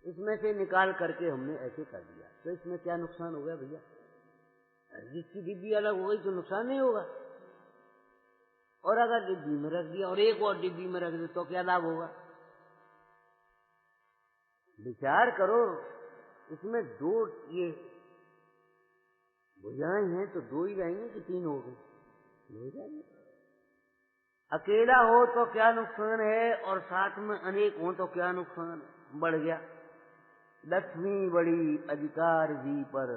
इसमें से निकाल करके हमने ऐसे कर दिया तो इसमें क्या नुकसान हो गया भैया? जिसकी डिब्बी अलग हो गई तो नुकसान नहीं होगा। और अगर डिब्बी में रख दिया और एक और डिब्बी में रख दिया तो क्या लाभ होगा? विचार करो, इसमें दो ये भुजाएं हैं तो दो ही रहेंगे कि तीन हो गए? दो ही रहेंगे। अकेला हो तो क्या नुकसान है और साथ में अनेक हो तो क्या नुकसान है? बढ़ गया। लक्ष्मी बड़ी अधिकार जी पर,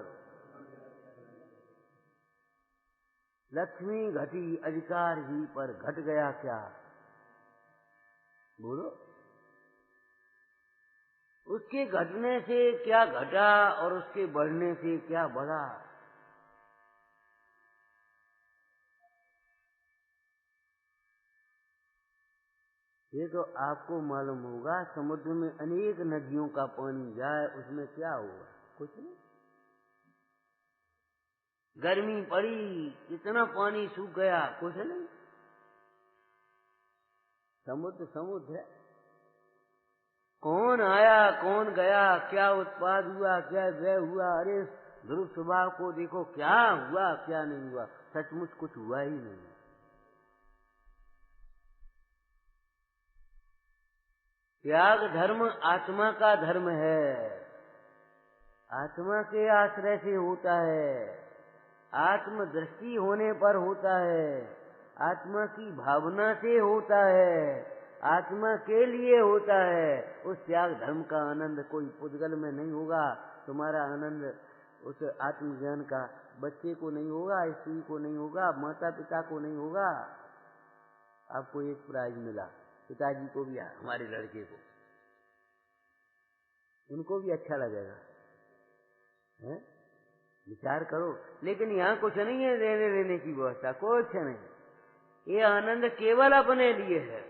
लक्ष्मी घटी अधिकार जी पर, घट गया क्या? बोलो, उसके घटने से क्या घटा और उसके बढ़ने से क्या बढ़ा? ये तो आपको मालूम होगा, समुद्र में अनेक नदियों का पानी जाए उसमें क्या होगा? कुछ नहीं। गर्मी पड़ी, इतना पानी सूख गया, कुछ नहीं। समुद्र समुद्र है। कौन आया कौन गया, क्या उत्पाद हुआ क्या व्यय हुआ, अरे ध्रुव स्वभाव को देखो, क्या हुआ क्या नहीं हुआ, सचमुच कुछ हुआ ही नहीं। त्याग धर्म आत्मा का धर्म है, आत्मा के आश्रय से होता है, आत्म दृष्टि होने पर होता है, आत्मा की भावना से होता है, आत्मा के लिए होता है। उस त्याग धर्म का आनंद कोई पुद्गल में नहीं होगा। तुम्हारा आनंद उस आत्मज्ञान का बच्चे को नहीं होगा, स्त्री को नहीं होगा, माता पिता को नहीं होगा। आपको एक प्राइज मिला, पिताजी को भी, हमारे लड़के को, उनको भी अच्छा लगेगा, है? विचार करो। लेकिन यहाँ कुछ नहीं है देने लेने की व्यवस्था, कुछ नहीं। ये आनंद केवल अपने लिए है।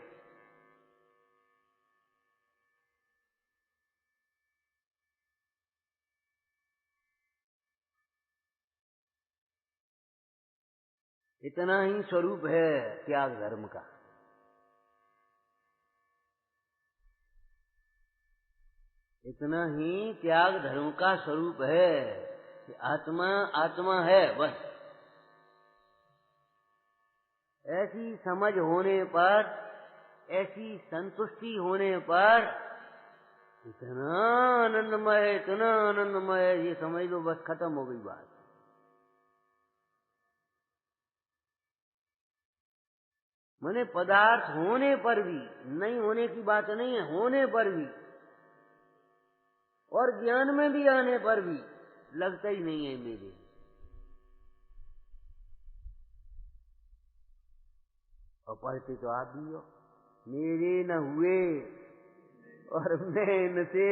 इतना ही स्वरूप है त्याग धर्म का। इतना ही त्याग धर्म का स्वरूप है कि आत्मा आत्मा है बस। ऐसी समझ होने पर, ऐसी संतुष्टि होने पर इतना आनंदमय, इतना आनंदमय, ये समझ लो बस खत्म हो गई बात। माने पदार्थ होने पर भी, नहीं होने की बात नहीं है, होने पर भी और ज्ञान में भी आने पर भी लगता ही नहीं है मेरे। और पढ़ते तो आप भी हो, मेरे न हुए और मैं इनसे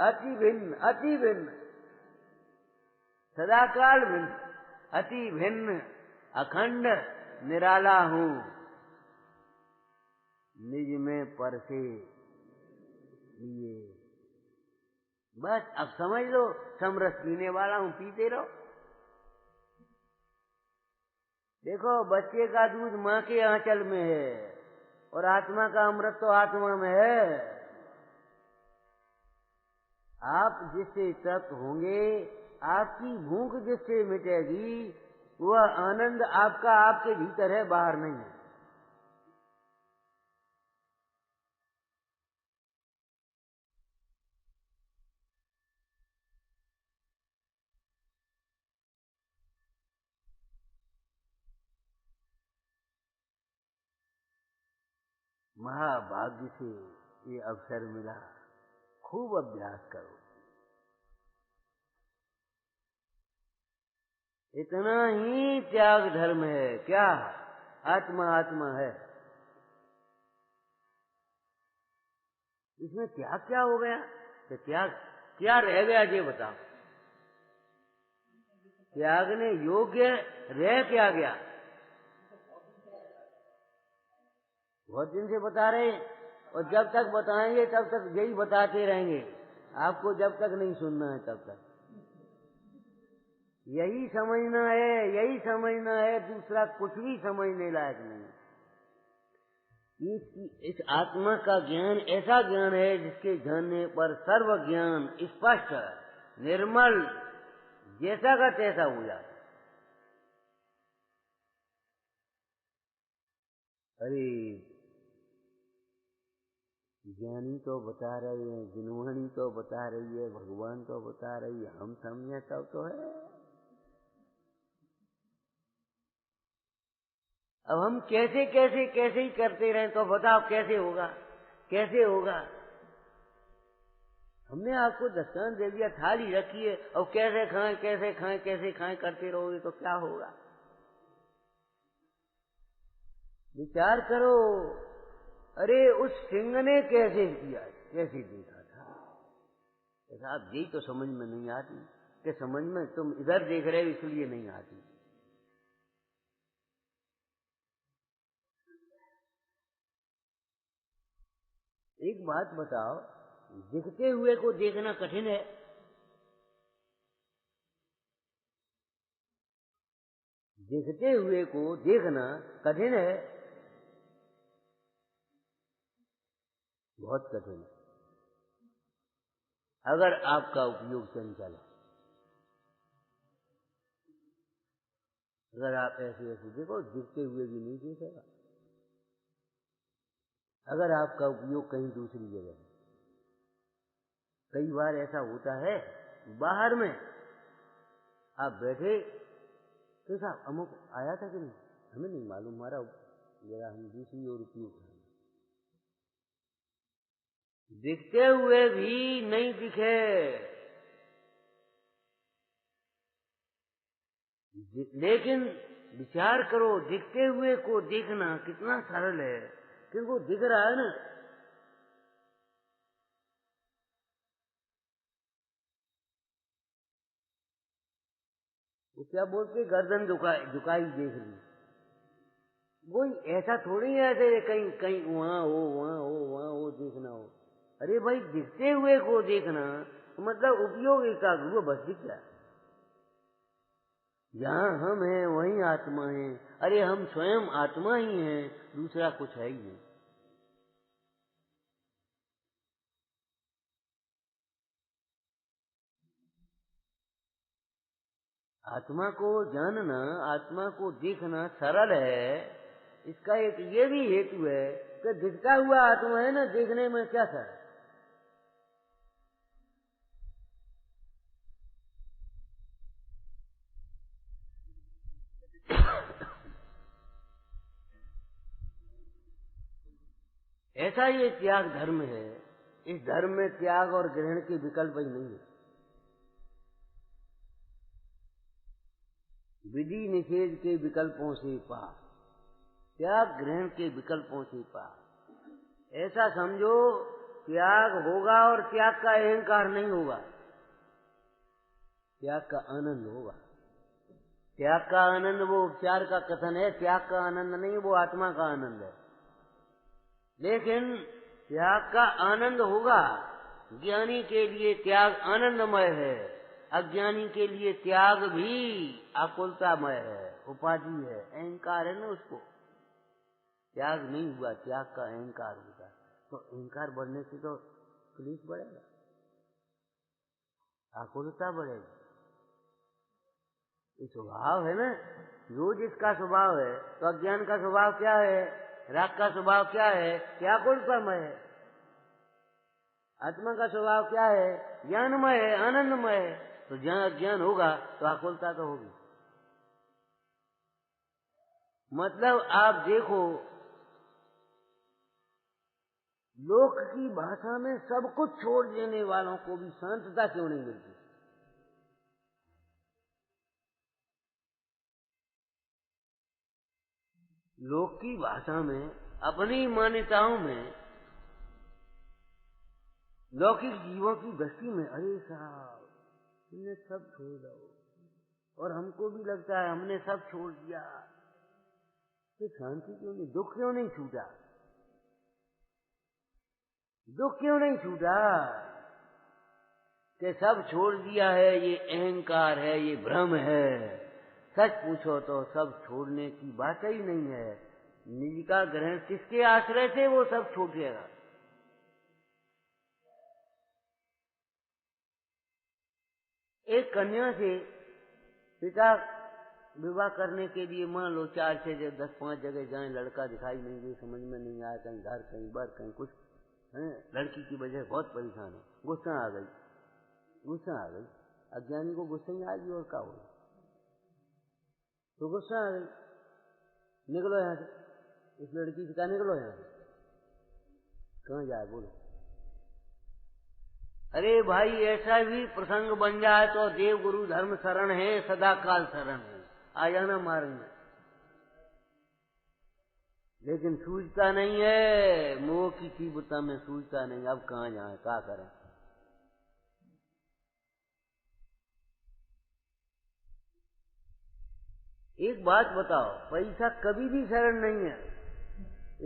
अति भिन्न, अति भिन्न, सदाकाल भिन्न, अति भिन्न, अखंड निराला हूं, निज में पर से लिए। बस अब समझ लो, समरस पीने वाला हूं, पीते रहो। देखो, बच्चे का दूध माँ के आंचल में है और आत्मा का अमृत तो आत्मा में है। आप जिससे तृप्त होंगे, आपकी भूख जिससे मिटेगी, वह आनंद आपका आपके भीतर है, बाहर नहीं है। महाभाग्य से ये अवसर मिला, खूब अभ्यास करो। इतना ही त्याग धर्म है। क्या? आत्मा आत्मा है। इसमें त्याग क्या हो गया? तो त्याग क्या रह गया ये बताओ। त्यागने योग्य रह क्या गया? बहुत दिन से बता रहे हैं और जब तक बताएंगे तब तक यही बताते रहेंगे। आपको जब तक नहीं सुनना है तब तक यही समझना है, यही समझना है, दूसरा कुछ भी समझने लायक नहीं। इस आत्मा का ज्ञान ऐसा ज्ञान है जिसके जानने पर सर्व ज्ञान स्पष्ट, निर्मल, जैसा का तैसा हो जाता। अरे ज्ञानी तो बता रहे हैं, जिनवाणी तो बता रही है, भगवान तो बता रही है, हम समझे तब तो है। अब हम कैसे कैसे कैसे ही करते रहे तो बताओ कैसे होगा, कैसे होगा। हमने आपको दस्तान दे दिया, थाली रखी है, और कैसे खाएं कैसे खाएं कैसे खाएं करते रहोगे तो क्या होगा। विचार करो। अरे उस सिंह ने कैसे किया, कैसे देखा था। साहब यही तो समझ में नहीं आती, कि समझ में तुम इधर देख रहे हो इसलिए नहीं आती। एक बात बताओ, दिखते हुए को देखना कठिन है। दिखते हुए को देखना कठिन है, बहुत कठिन है, अगर आपका उपयोग चंचल है। अगर आप ऐसे ऐसे देखो, दिखते हुए भी नहीं देखेगा। अगर आपका उपयोग कहीं दूसरी जगह है। कई बार ऐसा होता है, बाहर में आप बैठे तो साहब अमुक आया था कि नहीं, हमें नहीं मालूम, हमारा जरा हम दूसरी ओर उपयोग करें। दिखते हुए भी नहीं दिखे, लेकिन विचार करो, दिखते हुए को देखना कितना सरल है, क्योंकि वो दिख रहा है ना। वो क्या बोलते, गर्दन झुकाई देख ली। वो ऐसा थोड़ी है ऐसे कहीं कहीं वहां हो वहां हो वहां हो देखना हो। अरे भाई दिखते हुए को देखना मतलब उपयोग एकाग्र हुआ, बस दिख गया। जहाँ हम हैं वहीं आत्मा है। अरे हम स्वयं आत्मा ही हैं, दूसरा कुछ है ही नहीं। आत्मा को जानना, आत्मा को देखना सरल है। इसका एक ये भी हेतु है कि दिखता हुआ आत्मा है ना, देखने में क्या सरल। ऐसा ये त्याग धर्म है। इस धर्म में त्याग और ग्रहण के विकल्प ही नहीं है। विधि निषेध के विकल्पों से पार, त्याग ग्रहण के विकल्पों से पार। ऐसा समझो, त्याग होगा और त्याग का अहंकार नहीं होगा, त्याग का आनंद होगा। त्याग का आनंद वो उपचार का कथन है, त्याग का आनंद नहीं, वो आत्मा का आनंद है। लेकिन त्याग का आनंद होगा। ज्ञानी के लिए त्याग आनंदमय है, अज्ञानी के लिए त्याग भी आकुलतामय है, उपाधि है, अहंकार है ना उसको। त्याग नहीं हुआ, त्याग का अहंकार होगा, तो अहंकार बढ़ने से तो क्लेश बढ़ेगा, आकुलता बढ़ेगी। ये स्वभाव है ना, जो जिसका स्वभाव है। तो अज्ञान का स्वभाव क्या है, राग का स्वभाव क्या है, क्या आकुलतामय है। आत्मा का स्वभाव क्या है, ज्ञानमय है, आनंदमय है। तो जहां अज्ञान होगा तो आकुलता तो होगी। मतलब आप देखो, लोक की भाषा में सब कुछ छोड़ देने वालों को भी शांतता क्यों नहीं मिलती। लोक की भाषा में, अपनी मान्यताओं में, लौकिक जीवों की दृष्टि में, अरे साहब तुमने सब छोड़ दो, और हमको भी लगता है हमने सब छोड़ दिया, तो शांति क्यों नहीं, दुख क्यों नहीं छूटा, दुख क्यों नहीं छूटा कि सब छोड़ दिया है। ये अहंकार है, ये भ्रम है। सच पूछो तो सब छोड़ने की बात ही नहीं है। निज का ग्रहण किसके आश्रय से वो सब छूटेगा। एक कन्या से पिता विवाह करने के लिए मान लो 4 6 10 5 जगह जाएं, लड़का दिखाई नहीं दे, समझ में नहीं आया, कहीं घर कहीं बार कहीं कुछ है, लड़की की वजह बहुत परेशान है, गुस्सा आ गई। अज्ञानी को गुस्सा ही आएगी और क्या हो, तो गुस्सा आ गई, निकलो यहाँ से, इस लड़की से कहा निकलो यहाँ से, कहाँ जाए बोलो। अरे भाई ऐसा भी प्रसंग बन जाए तो देव गुरु धर्म शरण है, सदा काल शरण है, आ जाना मारेंगे। लेकिन सूझता नहीं है, मोह की तीव्रता में सूझता नहीं, अब कहाँ जाए, क्या करें। एक बात बताओ, पैसा कभी भी शरण नहीं है,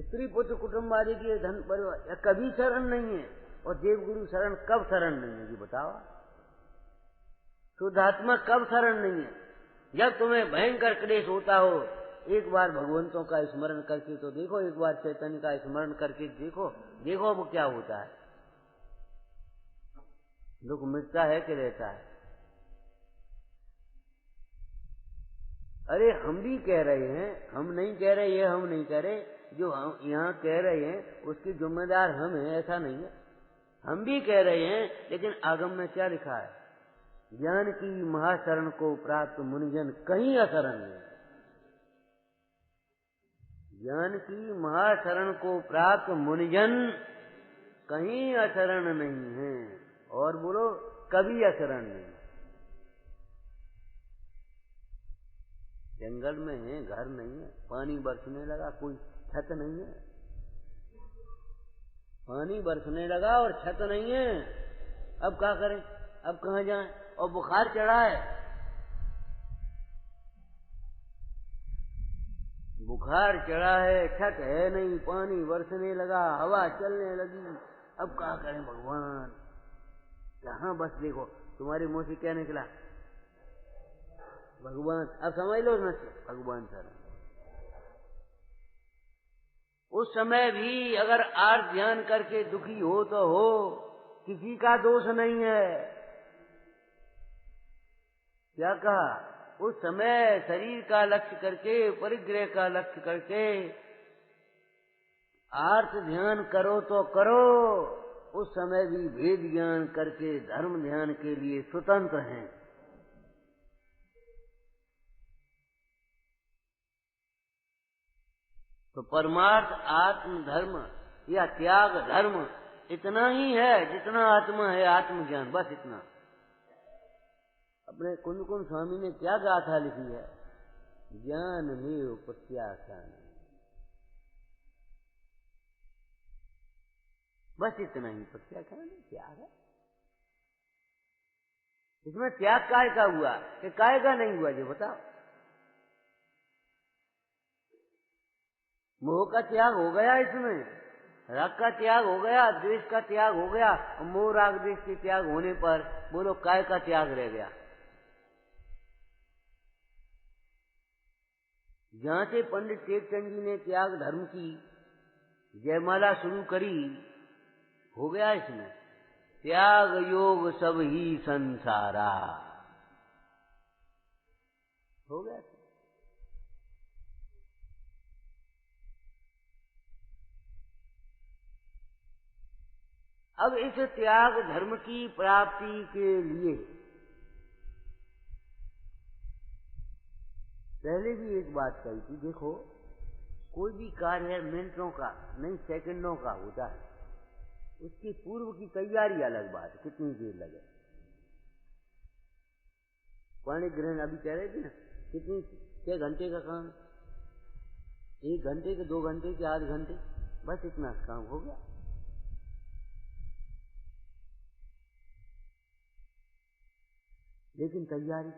स्त्री पुत्र कुटुंब आदि के धन परिवार कभी शरण नहीं है, और देवगुरु शरण कब शरण नहीं है जी बताओ। शुद्धात्मा कब शरण नहीं है, जब तुम्हें भयंकर क्लेश होता हो, एक बार भगवंतों का स्मरण करके तो देखो, एक बार चैतन्य का स्मरण करके देखो, देखो वो क्या होता है, दुख मिटता है कि रहता है। अरे हम भी कह रहे हैं, हम नहीं कह रहे, ये हम नहीं कह रहे, जो हम यहाँ कह रहे हैं उसकी जिम्मेदार हम हैं, ऐसा नहीं है, हम भी कह रहे हैं। लेकिन आगम में क्या लिखा है, ज्ञान की महाशरण को प्राप्त मुनिजन कहीं अशरण नहीं। ज्ञान की महाशरण को प्राप्त मुनिजन कहीं अशरण नहीं है, और बोलो कभी अशरण नहीं। जंगल में है, घर नहीं है, पानी बरसने लगा, कोई छत नहीं है, पानी बरसने लगा और छत नहीं है, अब क्या करें, अब कहाँ जाएं, और बुखार चढ़ा है, बुखार चढ़ा है, छत है नहीं, पानी बरसने लगा, हवा चलने लगी, अब क्या करें भगवान। कहाँ बस देखो तुम्हारे मुंह से क्या निकला, भगवान। अब समझ लो ना, भगवान शरण। उस समय भी अगर आर्त ध्यान करके दुखी हो तो हो, किसी का दोष नहीं है। क्या कहा, उस समय शरीर का लक्ष्य करके, परिग्रह का लक्ष्य करके आर्त ध्यान करो तो करो, उस समय भी भेद ज्ञान करके धर्म ध्यान के लिए स्वतंत्र हैं। तो परमार्थ आत्म धर्म या त्याग धर्म इतना ही है जितना आत्मा है आत्मज्ञान, बस इतना। अपने कुंद कुंद स्वामी ने क्या गाथा लिखी है, ज्ञान में प्रत्याख्यान, बस इतना ही प्रत्याख्यान है, त्याग है। इसमें त्याग काय का हुआ कि काय का नहीं हुआ, जो बताओ। मोह का त्याग हो गया, इसमें राग का त्याग हो गया, द्वेष का त्याग हो गया, और मोह राग द्वेष के त्याग होने पर बोलो काय का त्याग रह गया। जहां से पंडित टेकचंद जी ने त्याग धर्म की जयमाला शुरू करी, हो गया इसमें त्याग योग सब ही संसारा, हो गया। अब इस त्याग धर्म की प्राप्ति के लिए पहले भी एक बात कही थी, देखो कोई भी कार्य मिनटों का नहीं सेकंडों का होता है, उसकी पूर्व की तैयारी अलग बात है, कितनी देर लगे। पाणी ग्रहण अभी कह रहे थे ना, कितनी 6 घंटे का काम, 1 घंटे के 2 घंटे के आध घंटे, बस इतना काम हो गया। लेकिन तैयारी,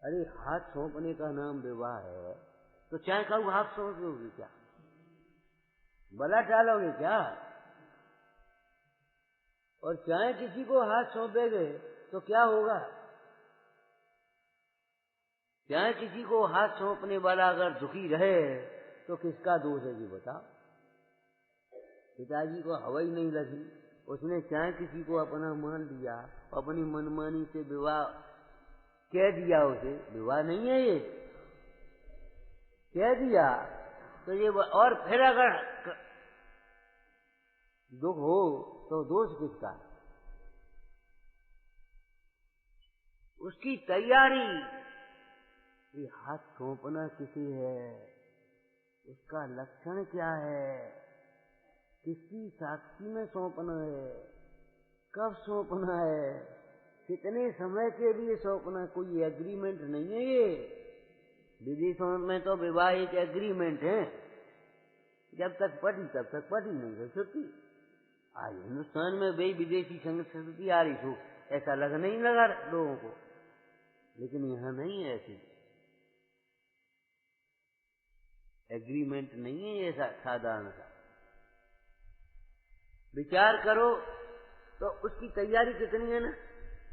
अरे हाथ सौंपने का नाम विवाह है, तो चाय का हाथ सौंप दोगे क्या, बला डालोगे क्या? और चाहे किसी को हाथ सौंपेगे तो क्या होगा? चाहे किसी को हाथ सौंपने वाला अगर दुखी रहे तो किसका दोष है जी बताओ? पिताजी को हवाई नहीं लगी, उसने चाहे किसी को अपना मान लिया, अपनी मनमानी से विवाह कह दिया उसे, विवाह नहीं है ये, कह दिया तो ये। और फिर अगर दुख हो तो दोष किसका? उसकी तैयारी, ये हाथ सौंपना किसी है, उसका लक्षण क्या है, किसकी साक्षी में सौंपना है, कब सौंपना है, कितने समय के लिए सौंपना, कोई एग्रीमेंट नहीं है ये। विदेशों में तो विवाह एक एग्रीमेंट है, जब तक पढ़ी तब तक पढ़ी, नहीं तो छुट्टी। आज हिंदुस्तान में भाई विदेशी संस्कृति आ रही हो, ऐसा लग नहीं लगा लोगों को, लेकिन यहाँ नहीं है ऐसी एग्रीमेंट, नहीं है ऐसा साधारण सा। विचार करो तो उसकी तैयारी कितनी है ना।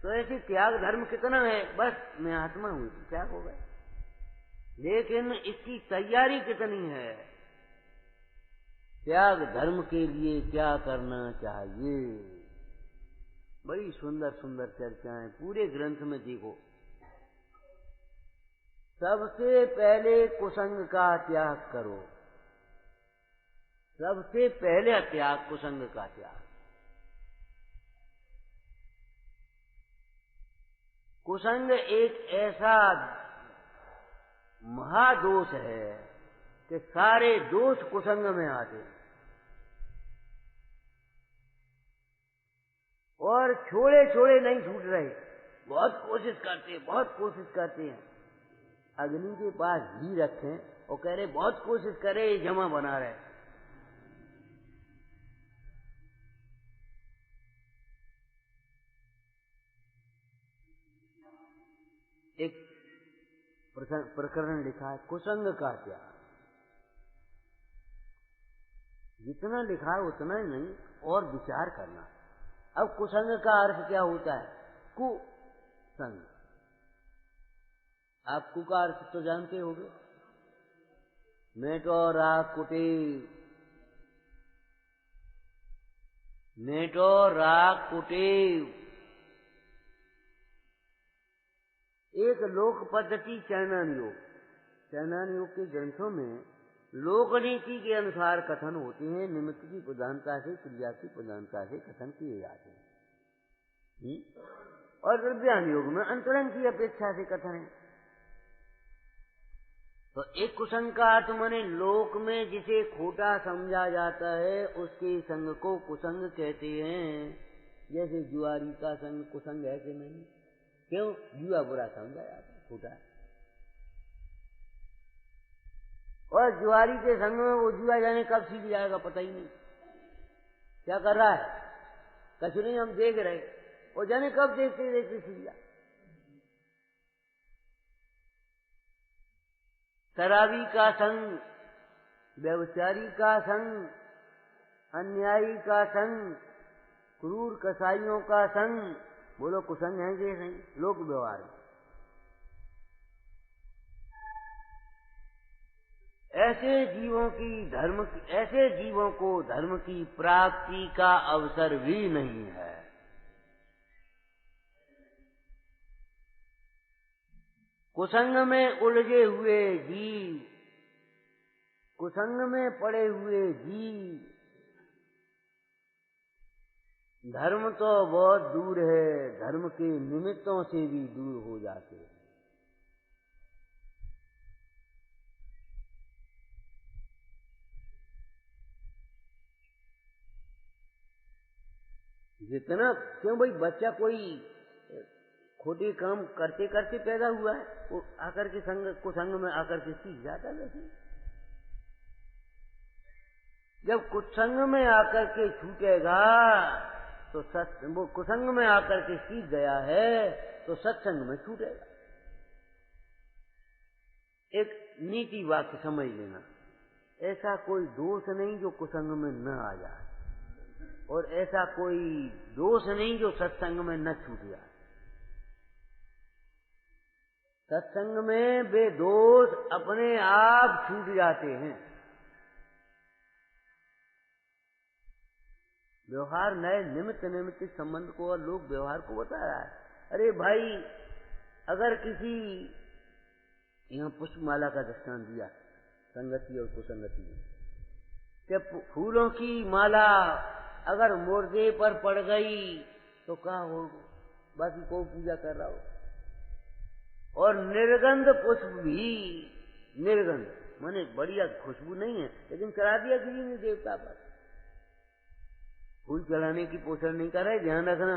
तो ऐसे त्याग धर्म कितना है, बस मैं आत्मा हूं, त्याग हो गए, लेकिन इसकी तैयारी कितनी है। त्याग धर्म के लिए क्या करना चाहिए, बड़ी सुंदर सुंदर चर्चाएं पूरे ग्रंथ में देखो। सबसे पहले कुसंग का त्याग करो, सबसे पहले त्याग कुसंग का त्याग। कुसंग एक ऐसा महादोष है कि सारे दोष कुसंग में आते, और छोड़े छोड़े नहीं छूट रहे, बहुत कोशिश करते हैं, बहुत कोशिश करते हैं। अग्नि के पास घी रखें और कह रहे बहुत कोशिश करे, जमा बना रहे। एक प्रकरण लिखा है कुसंग का त्याग, जितना लिखा है उतना ही नहीं, और विचार करना। अब कुसंग का अर्थ क्या होता है? कुसंग, आप कु का अर्थ तो जानते होंगे, मेटो राग कुटीर, मेटो राग कुटीर। एक लोक पद्धति चैनन योग, चैनन योग के ग्रंथों में लोक नीति के अनुसार कथन होते हैं, निमित्त की प्रधानता से, क्रिया की प्रधानता से कथन किए जाते हैं। और द्रव्यान योग में अंतरंग की अपेक्षा से कथन है। तो एक कुसंग का अर्थ माने लोक में जिसे खोटा समझा जाता है, उसके संग को कुसंग कहते हैं। जैसे जुआरी का संग कुसंग है कि नहीं? क्यों? जुआ बुरा समझा जाता है, खोटा। और जुआरी के संग में वो जुआ जाने कब सीख जाएगा पता ही नहीं, क्या कर रहा है कुछ नहीं, हम देख रहे, और जाने कब देखते देखते सीख जाए। शराबी का संग, व्यभिचारी का संग, अन्यायी का संग, क्रूर कसाईयों का संग, बोलो कुसंग है कि नहीं? लोक व्यवहार में ऐसे जीवों को धर्म की प्राप्ति का अवसर भी नहीं है। कुसंग में उलझे हुए जीव, कुसंग में पड़े हुए जीव, धर्म तो बहुत दूर है, धर्म के निमित्तों से भी दूर हो जाते हैं। जितना क्यों भाई, बच्चा कोई खोटी काम करते करते पैदा हुआ है, वो आकर के कुसंग में आकर के सीख जाता है। वैसे जब कुसंग में आकर के छूटेगा तो वो कुसंग में आकर के सीख गया है तो सत्संग में छूटेगा। एक नीति वाक्य समझ लेना, ऐसा कोई दोष नहीं जो कुसंग में न आ जाए, और ऐसा कोई दोष नहीं जो सत्संग में न छूट जाए। सत्संग में वे दोष अपने आप छूट जाते हैं। व्यवहार नए निमित्त संबंध को और लोग व्यवहार को बता रहा है। अरे भाई, अगर किसी, यहाँ पुष्पमाला का दृष्टांत दिया संगति और कुसंगति में, कि फूलों की माला अगर मुर्दे पर पड़ गई तो क्या हो, बाकी को पूजा कर रहा हो। और निर्गंध पुष्प भी, निर्गंध माने बढ़िया खुशबू नहीं है, लेकिन चढ़ा दिया किसी ने देवता पर। फूल चढ़ाने की पोषण नहीं कर रहे, ध्यान रखना।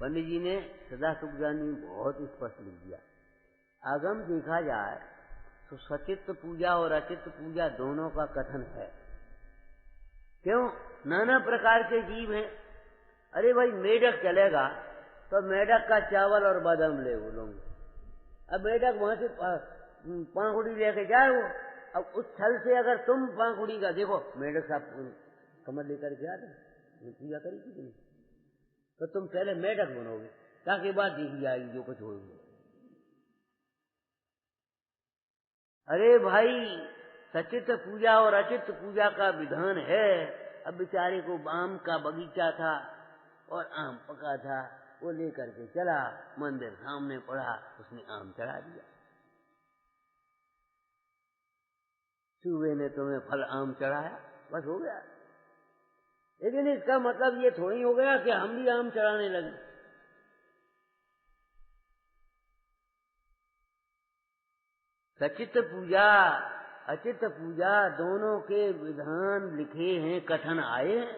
पंडित जी ने सदा सुख जानी बहुत स्पष्ट लिख दिया। आगम देखा जाए तो सचित्त पूजा और अचित्त पूजा दोनों का कथन है। क्यों? नाना प्रकार के जीव हैं। अरे भाई मेढक चलेगा तो मेढक का चावल और बादाम ले वो लोग। अब मेढक वहां से पांखुड़ी लेके जाए वो, अब उस छल से अगर तुम पांखुड़ी का देखो, मेढक साहब कमर लेकर के आ रहे पूजा करेगी कि नहीं, तो तुम पहले मेढक बनोगे, ताकि बात देखी जाएगी जो कुछ होगी। अरे भाई सचित्त पूजा और अचित्त पूजा का विधान है। अब बेचारे को आम का बगीचा था और आम पका था, वो लेकर के चला, मंदिर सामने पड़ा, उसने आम चढ़ा दिया। सूबे ने तुम्हें फल आम चढ़ाया, बस हो गया। लेकिन इसका मतलब ये थोड़ी हो गया कि हम भी आम चढ़ाने लगे। सचित्त पूजा अचित्त पूजा दोनों के विधान लिखे हैं, कथन आए हैं।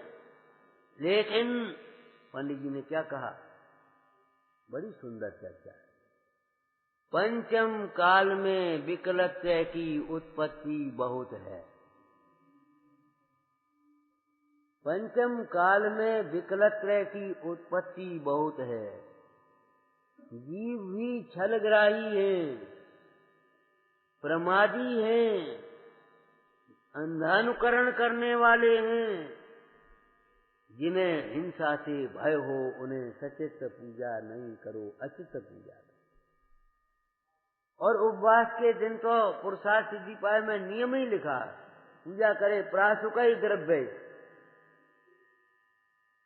लेकिन पंडित जी ने क्या कहा, बड़ी सुंदर चर्चा। पंचम काल में विकलत्व की उत्पत्ति बहुत है। पंचम काल में विकलत्व की उत्पत्ति बहुत है। जीव भी छलग्राही हैं, प्रमादी हैं, अंधानुकरण करने वाले हैं। जिन्हें हिंसा से भय हो उन्हें सचित्त पूजा नहीं करो, अचित्त पूजा करो। और उपवास के दिन तो पुरुषार्थ सिद्धि पाए में नियम ही लिखा, पूजा करे प्रासुक ही द्रव्य।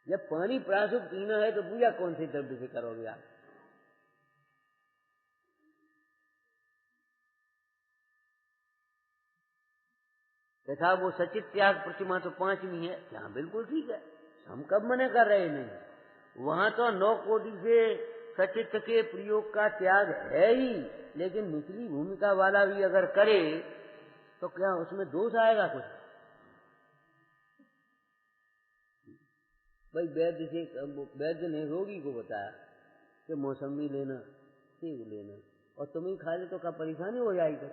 जब पानी प्रासुक पीना है तो पूजा कौन से द्रव्य से करोगे आप? तथा वो सचित त्याग प्रतिमा तो 5वीं है, क्या बिल्कुल ठीक है, हम कब मना कर रहे नहीं। वहां तो 9 कोटि से सचित के प्रयोग का त्याग है ही, लेकिन निचली भूमिका वाला भी अगर करे तो क्या उसमें दोष आएगा कुछ? भाई वैद्य ने रोगी को बताया कि मौसमी लेना, सेब लेना, और तुम ही खा ले तो क्या परेशानी हो जाएगी?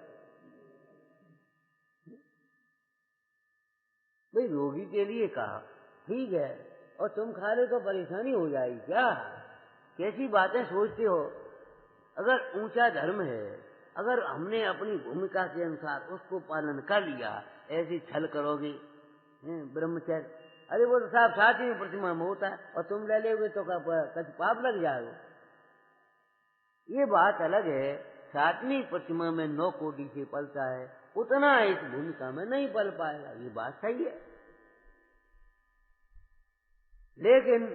भाई रोगी के लिए कहा ठीक है, और तुम खा ले तो परेशानी हो जाएगी क्या? कैसी बातें सोचते हो? अगर ऊंचा धर्म है, अगर हमने अपनी भूमिका के अनुसार उसको पालन कर लिया, ऐसी छल करोगे ब्रह्मचर्य, अरे वो तो साहब 7वीं प्रतिमा में होता है, और तुम ले लोगे तो कभी पाप लग जाएगा। ये बात अलग है, 7वीं प्रतिमा में 9 कोटि से पलता है, उतना इस भूमिका में नहीं पल पाएगा, ये बात सही है। लेकिन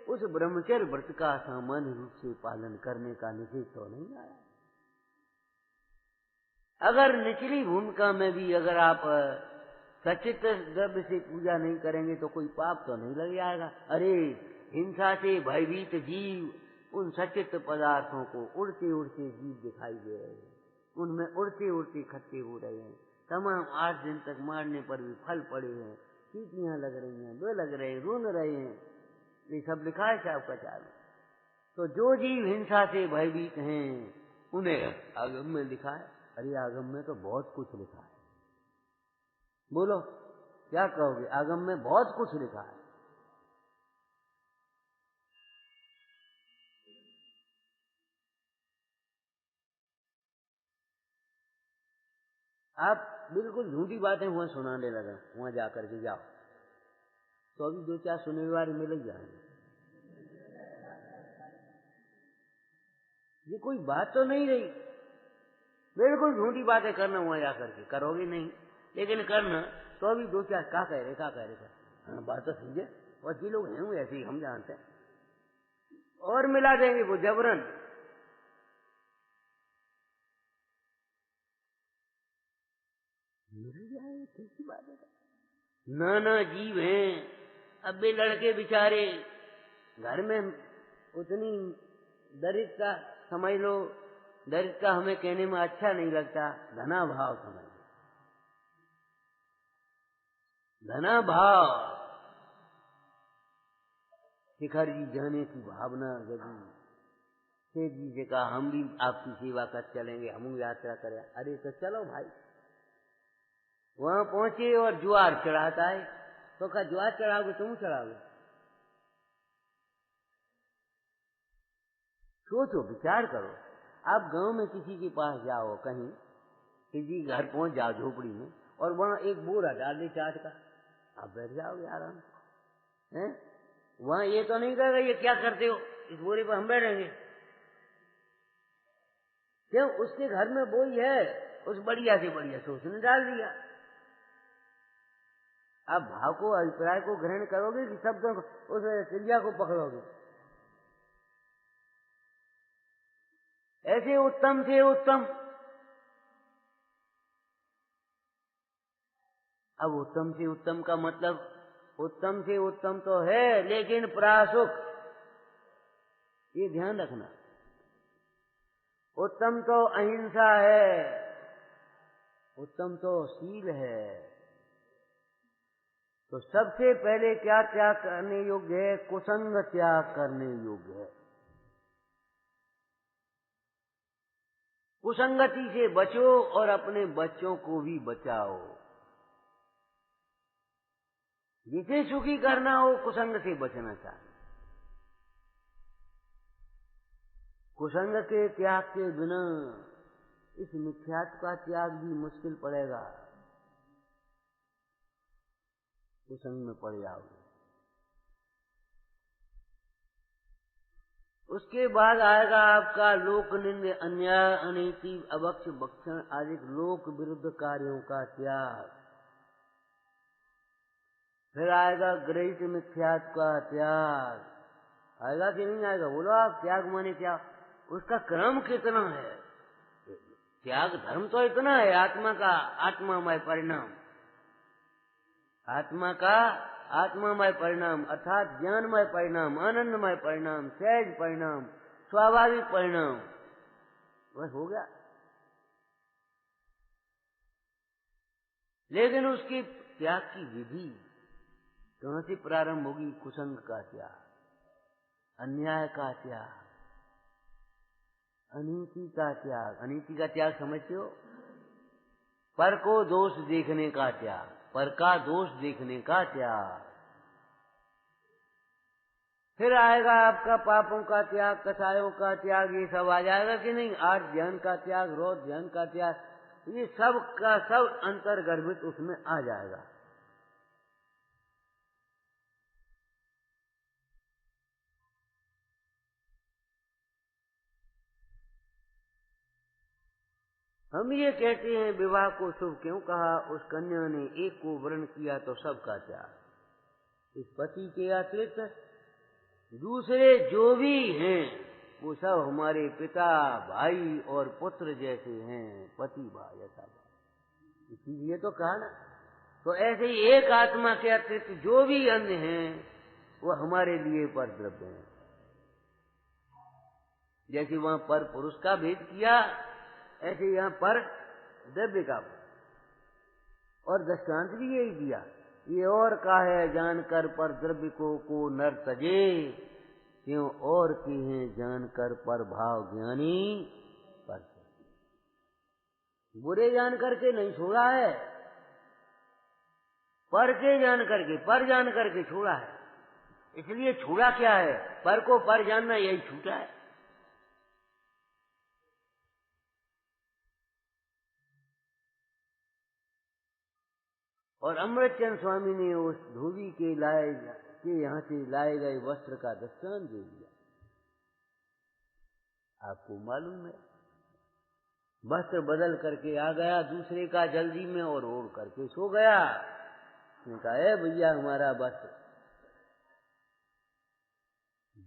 उस ब्रह्मचर्य व्रत का सामान्य रूप से पालन करने का निषेध तो नहीं आया। अगर निचली भूमिका में भी अगर आप सचित द्रव्य से पूजा नहीं करेंगे तो कोई पाप तो नहीं लग जाएगा। अरे हिंसा से भयभीत जीव उन सचित पदार्थों को उड़ते उड़ते जीव दिखाई दे रहे हैं, उनमें उड़ते उड़ते इकट्ठे हो रहे हैं। तमाम 8 दिन तक मारने पर भी फल पड़े हैं, चीटियां लग रही हैं, दो लग रहे हैं, रोन रहे हैं, ये सब लिखा है साहब का चालू। तो जो जीव हिंसा से भयभीत हैं उन्हें आगम में लिखा है। अरे आगम में तो बहुत कुछ लिखा है, बोलो क्या कहोगे? आगम में बहुत कुछ लिखा है। आप बिल्कुल झूठी बातें वहां सुनाने लगे, वहां जाकर के जाओ तो अभी 2-4 सुनने वाले मिल ही जाएंगे। ये कोई बात तो नहीं रही, बिल्कुल झूठी बातें करना वहां जाकर के, करोगे नहीं लेकिन करना तो अभी 2-4 क्या कह रहे हाँ बात तो समझे, और जी लोग हैं ऐसे ही, हम जानते हैं, और मिला देंगे वो जबरन। मिल जाए कैसी बात है। नाना जीव हैं। अब वे लड़के बेचारे घर में उतनी दरिद्रता समझ लो, दरिद्रता हमें कहने में अच्छा नहीं लगता, धना भाव समझ लो, धना भाव। शिखर जी जाने की भावना जगी। सेठ जी से कहा हम भी आपकी सेवा कर चलेंगे, हम यात्रा करें। अरे तो चलो भाई। वहां पहुंचे और ज्वार चढ़ाता है। तो कहा ज्वार चढ़ाओगे, तुम चढ़ाओगे? सोचो, विचार करो। आप गांव में किसी के पास जाओ, कहीं किसी घर पहुंच जाओ झोपड़ी में, और वहां एक बोरा डाल दे चाट का, आप बैठ जाओगे आराम से, हैं? वहां ये तो नहीं कहेगा ये क्या करते हो, इस बोरे पर हम बैठेंगे। क्यों? उसके घर में वो ही है, उस बढ़िया से बढ़िया सोच ने डाल दिया। आप भाव को, अभिप्राय को ग्रहण करोगे कि शब्दों को, उस चिड़िया को पकड़ोगे? ऐसे उत्तम से उत्तम। अब उत्तम से उत्तम का मतलब, उत्तम से उत्तम तो है लेकिन प्रासुक, ये ध्यान रखना। उत्तम तो अहिंसा है, उत्तम तो शील है। तो सबसे पहले क्या त्याग करने योग्य है? कुसंग त्याग करने योग्य है। कुसंगति से बचो और अपने बच्चों को भी बचाओ। जिसे सुखी करना हो कुसंग से बचना चाहिए। कुसंग के त्याग के बिना इस मिथ्यात्व का त्याग भी मुश्किल पड़ेगा। कुसंग में पड़ जाओगे। उसके बाद आएगा आपका लोक निंद, अन्याय, अनीति, अभक्ष, भक्षण आदि लोक विरुद्ध कार्यों का त्याग। फिर आएगा गृहीत मिथ्यात्व का त्याग। आएगा कि नहीं आएगा? बोलो आप। त्याग माने क्या? उसका क्रम कितना है? त्याग धर्म तो इतना है, आत्मा का आत्मामय परिणाम, आत्मा का आत्मामय परिणाम अर्थात ज्ञानमय परिणाम, आनंदमय परिणाम, सहज परिणाम, स्वाभाविक परिणाम, बस हो गया। लेकिन उसकी त्याग की विधि कहां से प्रारंभ होगी? कुसंग का त्याग, अन्याय का त्याग, अनीति का त्याग। अनीति का त्याग समझते हो? पर को दोष देखने का त्याग, पर का दोष देखने का त्याग। फिर आएगा आपका पापों का त्याग, कसायों का त्याग, ये सब आ जाएगा कि नहीं? आठ ध्यान का त्याग, रोज ध्यान का त्याग, ये सब का सब अंतर्गर्भित उसमें आ जाएगा। हम ये कहते हैं विवाह को शुभ क्यों कहा? उस कन्या ने एक को वर्ण किया तो सबका त्याग। इस पति के अतिरिक्त दूसरे जो भी हैं वो सब हमारे पिता, भाई और पुत्र जैसे हैं, पति भाई ऐसा भाई, इसीलिए तो कहा ना। तो ऐसे ही एक आत्मा के अतिरिक्त जो भी अन्य हैं वो हमारे लिए पर द्रव्य हैं। जैसे वहां पर पुरुष का भेद किया, ऐसे यहाँ पर द्रव्य का, और दृष्टांत भी यही दिया। ये और का है जानकर पर द्रव्य को नर तजे, क्यों और की हैं जानकर पर भाव ज्ञानी पर। बुरे जान करके नहीं छोड़ा है, पर के जान करके, पर जान करके छोड़ा है। इसलिए छोड़ा क्या है? पर को पर जानना, यही छूटा है। और अमृतचंद स्वामी ने उस धोबी के यहाँ से लाए गए वस्त्र का दृष्टांत दे दिया। आपको मालूम है, वस्त्र बदल करके आ गया दूसरे का जल्दी में और ओढ़ करके सो गया। उसने कहा, ए भैया हमारा वस्त्र।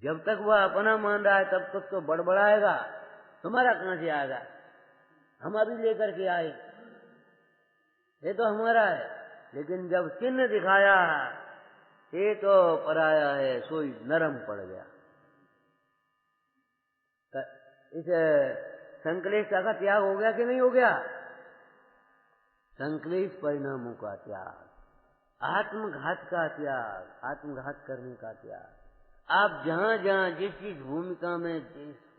जब तक वह अपना मान रहा है तब तक तो बड़बड़ाएगा, तुम्हारा कहां से आएगा? हम अभी लेकर के आए, ये तो हमारा है। लेकिन जब चिन्ह दिखाया, ये तो पराया है, सोई नरम पड़ गया। इस संकलेशता का त्याग हो गया कि नहीं हो गया? संकलेश परिणामों का त्याग, आत्मघात का त्याग, आत्मघात करने का त्याग। आप जहां जहां जिस जिस भूमिका में,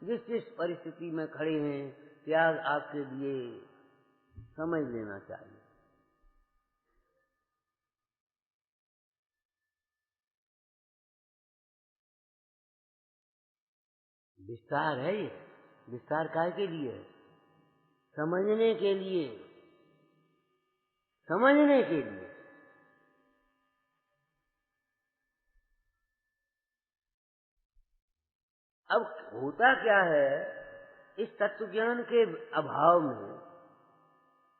जिस जिस परिस्थिति में खड़े हैं, त्याग आपके लिए समझ लेना चाहिए। विस्तार है ये, विस्तार काय के लिए? समझने के लिए, समझने के लिए। अब होता क्या है, इस तत्व ज्ञान के अभाव में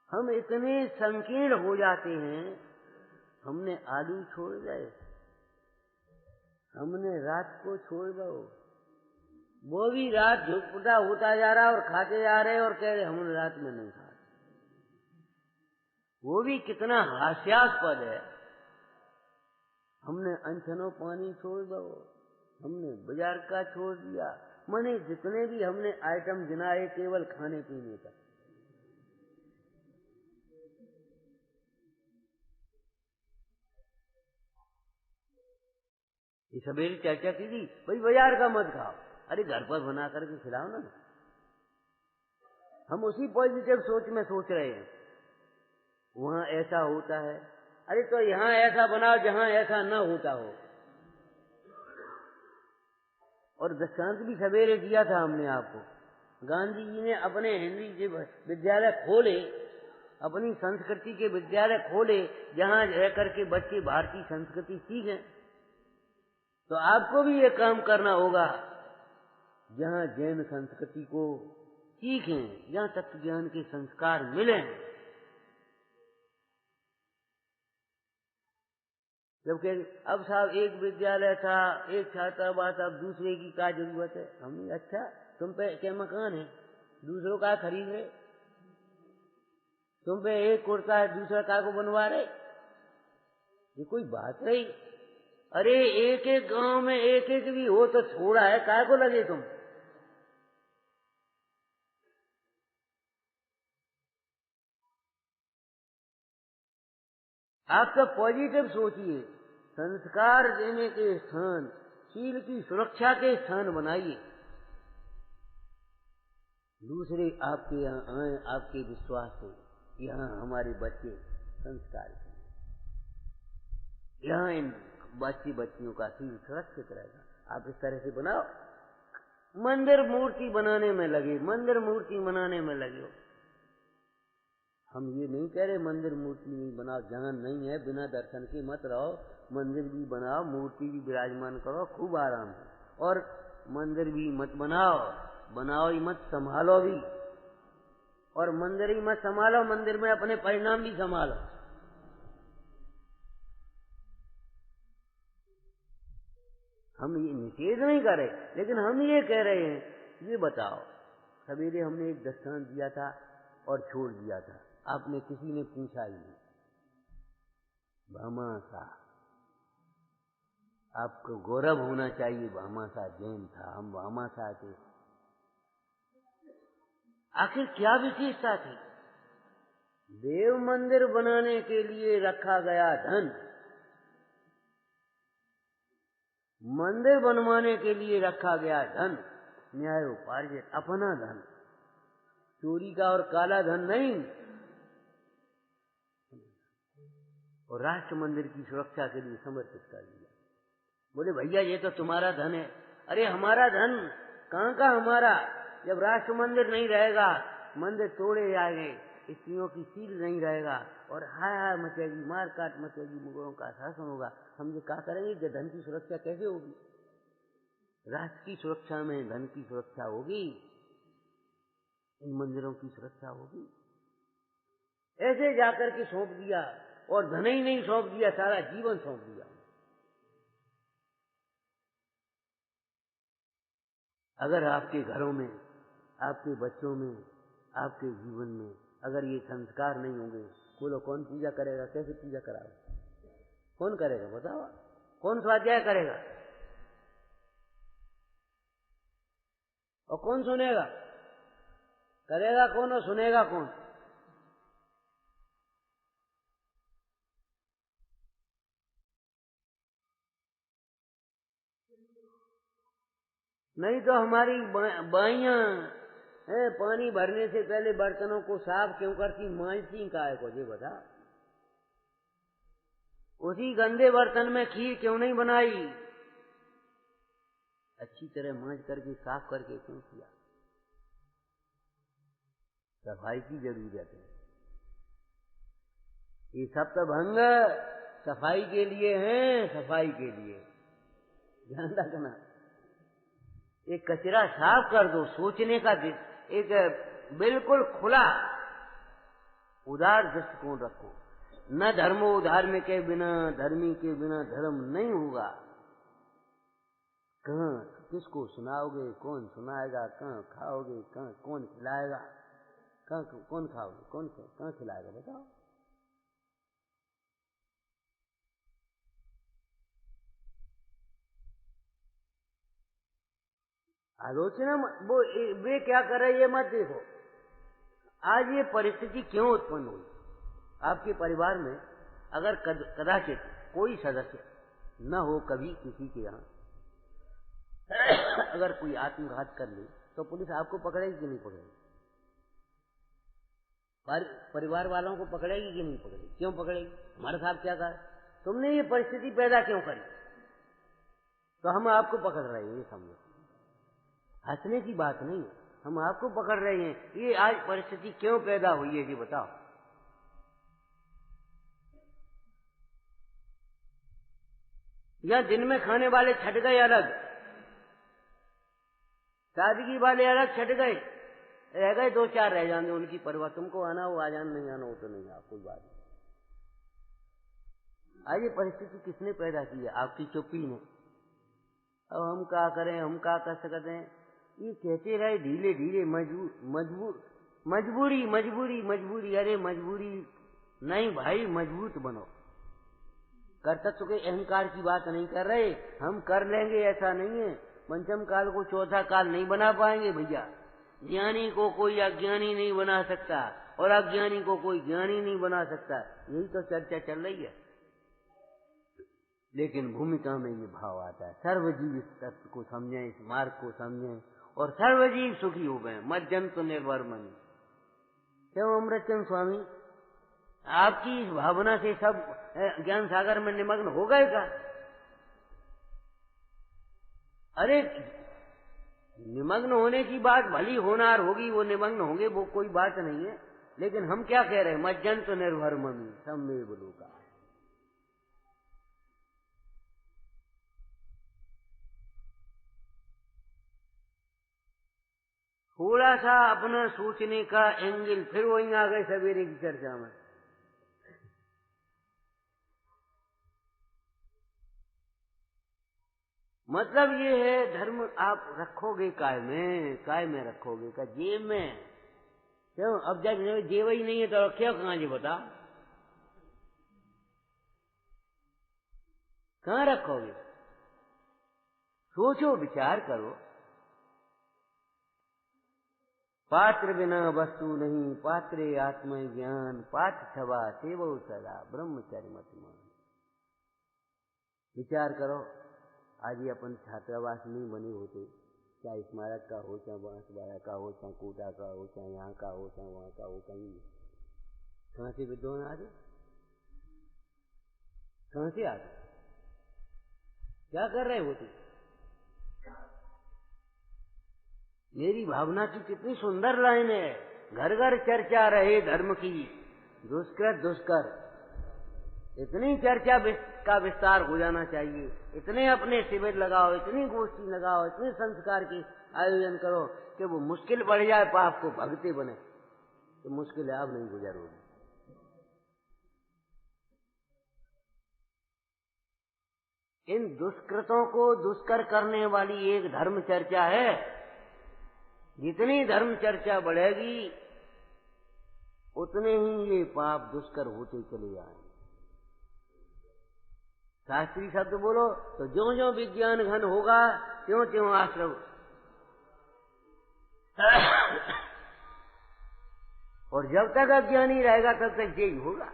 हम इतने संकीर्ण हो जाते हैं। हमने आलू छोड़ गए, हमने रात को छोड़ दो, वो भी रात झुटपुटा होता जा रहा और खाते जा रहे और कह रहे हमने रात में नहीं खाते। वो भी कितना हास्यास्पद है। हमने अनछनो पानी छोड़ दो, हमने बाजार का छोड़ दिया, माने जितने भी हमने आइटम गिनाए केवल खाने पीने का। ये सवेरे चर्चा की थी, भाई बाजार का मत खाओ, अरे घर पर बना करके खिलाओ ना। हम उसी पॉजिटिव सोच में सोच रहे हैं, वहां ऐसा होता है, अरे तो यहां ऐसा बनाओ जहां ऐसा न होता हो। और दृष्टांत भी सवेरे दिया था हमने आपको। गांधी जी ने अपने हिंदी के विद्यालय खोले, अपनी संस्कृति के विद्यालय खोले, जहां रह करके बच्चे भारतीय संस्कृति सीखें। तो आपको भी ये काम करना होगा, जहां जैन संस्कृति को सीखें, जहां तत्व ज्ञान के संस्कार मिलें। जबकि अब साहब एक विद्यालय था, एक छात्रावास, अब दूसरे की क्या जरूरत है? हमने अच्छा तुम पे क्या मकान है, दूसरों का खरीद रहे, तुम पे एक कुर्ता है दूसरा का को बनवा रहे, ये कोई बात रही? अरे एक एक गांव में एक एक भी हो तो थोड़ा है, काय को लगे तुम? आप तो पॉजिटिव सोचिए, संस्कार देने के स्थान, शील की सुरक्षा के स्थान बनाइए। दूसरे आपके यहाँ आए, आपके विश्वास से यहाँ हमारे बच्चे संस्कार के, यहाँ इन बच्चियों का शील सुरक्षित रहेगा। आप इस तरह से बनाओ। मंदिर मूर्ति बनाने में लगे, मंदिर मूर्ति बनाने में लगे हो। हम ये नहीं कह रहे मंदिर मूर्ति नहीं बनाओ, जहां नहीं है बिना दर्शन के मत रहो, मंदिर भी बनाओ, मूर्ति भी विराजमान करो, खूब आराम है। और मंदिर भी मत बनाओ, बनाओ ही मत, संभालो भी। और मंदिर ही मत संभालो, मंदिर में अपने परिणाम भी संभालो। हम ये निषेध नहीं कर रहे, लेकिन हम ये कह रहे हैं, ये बताओ, सवेरे हमने एक दृष्टांत दिया था और छोड़ दिया था, आपने किसी ने पूछा ही नहीं। भामासा, आपको गौरव होना चाहिए, भामासा जैन था, हम भामासा के। आखिर क्या विशेषता थी? देव मंदिर बनाने के लिए रखा गया धन, मंदिर बनवाने के लिए रखा गया धन, न्यायोपार्जित अपना धन, चोरी का और काला धन नहीं। और राष्ट्र मंदिर की सुरक्षा के लिए समर्पित कर दिया। बोले भैया ये तो तुम्हारा धन है। अरे हमारा धन कहाँ का हमारा? जब राष्ट्र मंदिर नहीं रहेगा, मंदिर तोड़े जाएंगे, स्त्रियों की सील नहीं रहेगा और हाय हाय मचेगी, मार काट मचेगी, मुगलों का शासन होगा। हम ये क्या करेंगे? कि धन की सुरक्षा कैसे होगी? राष्ट्र की सुरक्षा में धन की सुरक्षा होगी, इन मंदिरों की सुरक्षा होगी। ऐसे जाकर के सौंप दिया, और धन ही नहीं सौंप दिया, सारा जीवन सौंप दिया। अगर आपके घरों में, आपके बच्चों में, आपके जीवन में अगर ये संस्कार नहीं होंगे, बोलो कौन पूजा करेगा? कैसे पूजा कराओ? कौन करेगा बताओ? कौन स्वाध्याय करेगा? और कौन सुनेगा? करेगा कौन और सुनेगा कौन? नहीं तो हमारी बाइयां पानी भरने से पहले बर्तनों को साफ क्यों करती? मांजती काय को? ये बता। उसी गंदे बर्तन में खीर क्यों नहीं बनाई? अच्छी तरह मांज करके साफ करके क्यों किया? सफाई की जरूरत है। ये सब तो भंग सफाई के लिए हैं, सफाई के लिए ध्यान रखना। एक कचरा साफ कर दो, सोचने का एक बिल्कुल खुला उदार दृष्टिकोण रखो। न धर्मो धर्म के बिना, धर्मी के बिना धर्म नहीं होगा। कहाँ किसको सुनाओगे? कौन सुनाएगा? कहाँ खाओगे? कहाँ कौन खिलाएगा? कहाँ कौन खाओगे? कहाँ खिलाएगा बताओ? आलोचना वो वे क्या कर रहे ये मत देखो। आज ये परिस्थिति क्यों उत्पन्न हुई? आपके परिवार में अगर कदाचित कोई सदस्य न हो, कभी किसी के यहाँ अगर कोई आत्मघात कर ले तो पुलिस आपको पकड़ेगी कि नहीं पकड़ेगी? परिवार वालों को पकड़ेगी कि नहीं पकड़ेगी? क्यों पकड़ेगी? हमारे साहब क्या कहा? तुमने ये परिस्थिति पैदा क्यों करी? तो हम आपको पकड़ रहे हैं, ये समझो। हंसने की बात नहीं है, हम आपको पकड़ रहे हैं। ये आज परिस्थिति क्यों पैदा हुई है, ये बताओ। या दिन में खाने वाले छट गए अलग, सादगी वाले अलग छट गए, रह गए दो चार रह जाएंगे उनकी परवाह। तुमको आना हो आ जाना, नहीं आना हो तो नहीं, आप कोई बात नहीं। आज ये परिस्थिति किसने पैदा की है? आपकी चुप्पी ने। अब हम क्या करें, हम क्या कर सकते हैं? ये कहते रहे ढीले ढीले, मजबूरी मजबूरी मजबूरी। अरे मजबूरी नहीं भाई, मजबूत बनो। कर्तव्य के अहंकार की बात नहीं कर रहे, हम कर लेंगे ऐसा नहीं है। पंचम काल को चौथा काल नहीं बना पाएंगे भैया। ज्ञानी को कोई अज्ञानी नहीं बना सकता और अज्ञानी को कोई ज्ञानी नहीं बना सकता। यही तो चर्चा चल रही है। लेकिन भूमिका में ये भाव आता है, सर्वजीव इस तत्व को समझें, इस मार्ग को समझें और सर्वजीव सुखी हो गए। मज्जंतु निर्भर मनि। क्यों अमृतचंद स्वामी, आपकी इस भावना से सब ज्ञान सागर में निमग्न हो गए का? अरे निमग्न होने की बात भली होनार होगी, वो निमग्न होंगे, वो कोई बात नहीं है। लेकिन हम क्या कह रहे हैं? मज्जंतु निर्भर मनि सम्मेव लोका। थोड़ा सा अपना सोचने का एंगल, फिर वहीं आ गए सवेरे की चर्चा में। मतलब ये है, धर्म आप रखोगे काय में रखोगे का? जेब में। क्यों? अब जब जेब ही नहीं है तो रखे कहाँ? जी बता, कहाँ रखोगे? सोचो, विचार करो। पात्र बिना वस्तु नहीं, पात्रे आत्म ज्ञान, पाठ छवा सेवो सदा ब्रह्मचर्य मत मान। विचार करो, आज ये अपन छात्रावास नहीं बने होते, चाहे स्मारक का हो, चाहे बांसवाड़ा का हो, चाहे कोटा का हो, चाहे यहाँ का हो, चाहे वहां का हो, कहीं कहाँ से विद्वान आ गए? कहाँ से आ गए? क्या कर रहे होते? मेरी भावना की कितनी सुंदर लाइन है। घर घर चर्चा रहे धर्म की, दुष्कृत दुष्कर। इतनी चर्चा का विस्तार हो जाना चाहिए। इतने अपने शिविर लगाओ, इतनी गोष्ठी लगाओ, इतने संस्कार की आयोजन करो कि वो मुश्किल बढ़ जाए, पाप को भगते बने तो मुश्किल आप नहीं गुजरोगे। इन दुष्कृतों को दुष्कर करने वाली एक धर्म चर्चा है, जितनी धर्म चर्चा बढ़ेगी उतने ही ये पाप दुष्कर होते चले जाएंगे। शास्त्रीय शब्द बोलो तो ज्यों ज्यों विज्ञान घन होगा त्यों त्यों आश्रम, और जब तक अज्ञानी रहेगा तब तक यही होगा।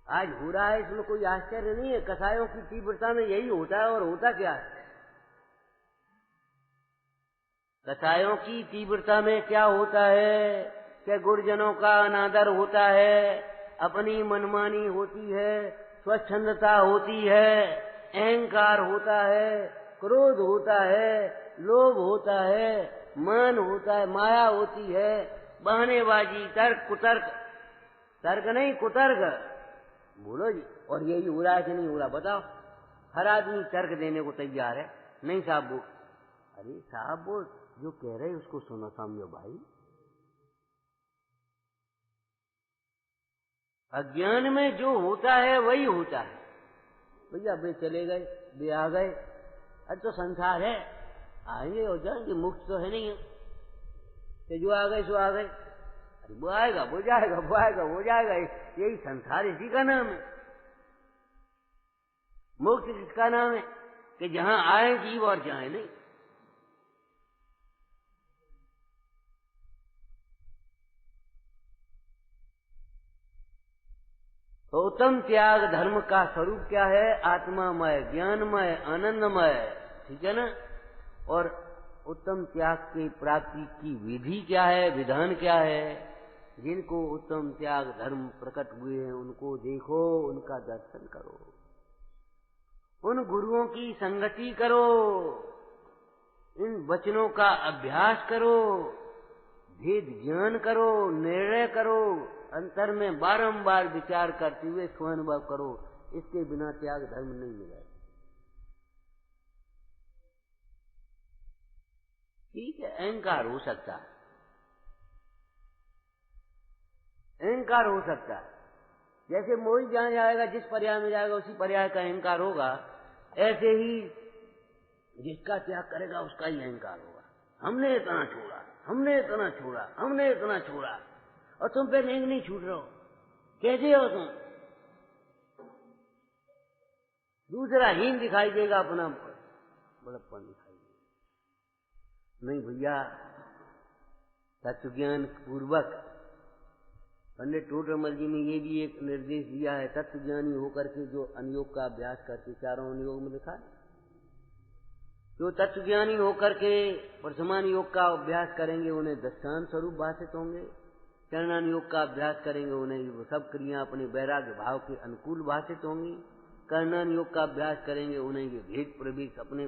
आज हो रहा है, इसमें कोई आश्चर्य नहीं है। कसायों की तीव्रता में यही होता है। और होता क्या है? कसायों की तीव्रता में क्या होता है कि गुरुजनों का अनादर होता है, अपनी मनमानी होती है, स्वच्छंदता होती है, अहंकार होता है, क्रोध होता है, लोभ होता है, मान होता है, माया होती है, बहानेबाजी, तर्क कुतर्क, तर्क नहीं कुतर्क, बोलो जी। और यही हो रहा है कि नहीं हो रहा बताओ? हर आदमी तर्क देने को तैयार है। नहीं साहब वो, अरे साहब वो जो कह रहे उसको सुनो समझो भाई। अज्ञान में जो होता है वही होता है। भैया वे चले गए, वे आ गए, अरे तो संसार है, आएंगे और जाएंगे, मुक्त तो है नहीं है कि जो आ गए सो आ गए। अरे वो आएगा वो जाएगा, वो आएगा वो जाएगा, यही संसार, इसी का नाम है। मोक्ष किसका नाम है? कि जहां आए जीव और जाए नहीं। तो उत्तम त्याग धर्म का स्वरूप क्या है? आत्मामय, ज्ञानमय, आनंदमय, ठीक है ना? और उत्तम त्याग की प्राप्ति की विधि क्या है, विधान क्या है? जिनको उत्तम त्याग धर्म प्रकट हुए हैं उनको देखो, उनका दर्शन करो, उन गुरुओं की संगति करो, इन वचनों का अभ्यास करो, भेद ज्ञान करो, निर्णय करो, अंतर में बारंबार विचार करते हुए स्वानुभव करो। इसके बिना त्याग धर्म नहीं मिलेगा। ठीक है, अहंकार हो सकता है, अहंकार हो सकता है। जैसे मोही जहां जाएगा, जिस पर्याय में जाएगा उसी पर्याय का अहंकार होगा, ऐसे ही जिसका त्याग करेगा उसका ही अहंकार होगा। हमने इतना छोड़ा, हमने इतना छोड़ा, हमने इतना छोड़ा, और तुम पे रेंग नहीं छूट रहे हो, कैसे हो तुम? दूसरा हीन दिखाई देगा, अपना बड़प्पन दिखाई देगा। नहीं भैया, तत्व ज्ञान पूर्वक पंडित टोडरमल जी ने ये भी एक निर्देश दिया है, तत्व ज्ञानी होकर के जो अनुयोग का अभ्यास करके, चारों अनुयोग में लिखा है, जो तत्व ज्ञानी होकर के वर्तमान योग का अभ्यास करेंगे उन्हें दस्तान स्वरूप भाषित होंगे, चरणान योग का अभ्यास करेंगे उन्हें वो सब क्रिया अपने वैराग्य भाव के अनुकूल भाषित होंगी, कर्णान योग का अभ्यास करेंगे उन्हें ये भेद प्रवेश अपने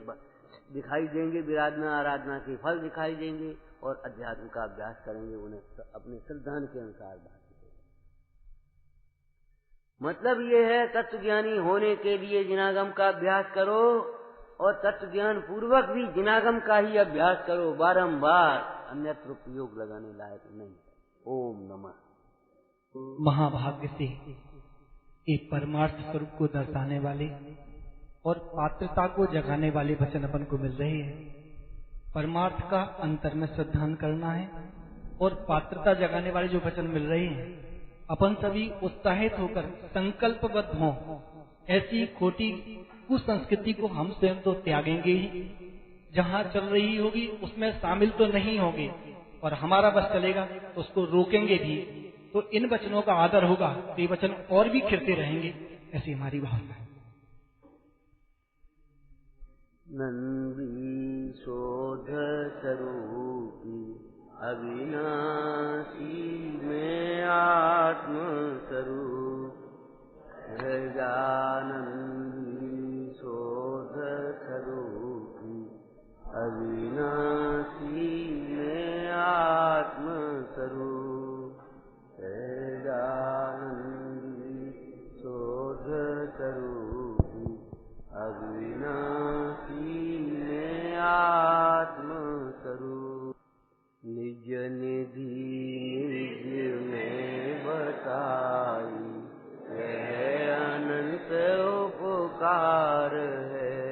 दिखाई देंगे, विराधना आराधना के फल दिखाई देंगे, और अध्यात्म का अभ्यास करेंगे उन्हें अपने श्रद्धान के अनुसार भाषित होंगे। मतलब ये है, तत्व ज्ञानी होने के लिए जिनागम का अभ्यास करो, और तत्व ज्ञान पूर्वक भी जिनागम का ही अभ्यास करो बारंबार, अन्यत्र उपयोग लगाने लायक नहीं। ओम नमः। महाभाग्य से एक परमार्थ स्वरूप को दर्शाने वाले और पात्रता को जगाने वाले वचन अपन को मिल रहे हैं। परमार्थ का अंतर में श्रद्धान करना है, और पात्रता जगाने वाले जो वचन मिल रहे हैं, अपन सभी उत्साहित होकर संकल्पबद्ध हों। ऐसी खोटी कुसंस्कृति को हम स्वयं तो त्यागेंगे ही, जहाँ चल रही होगी उसमें शामिल तो नहीं होंगे, और हमारा बस चलेगा तो उसको रोकेंगे भी। तो इन वचनों का आदर होगा तो ये वचन और भी खिलते रहेंगे, ऐसी हमारी भावना है। नंदी शोध स्वरूपी अविनाशी में आत्म स्वरूप, गजानंदी शोध स्वरूपी अविनाशी में आत्म स्वरूप, गजानंदी शोध स्वरूपी अविनाशी में आत्म स्वरूप, निज निधि निज में बताई, यह अनंत उपकार है,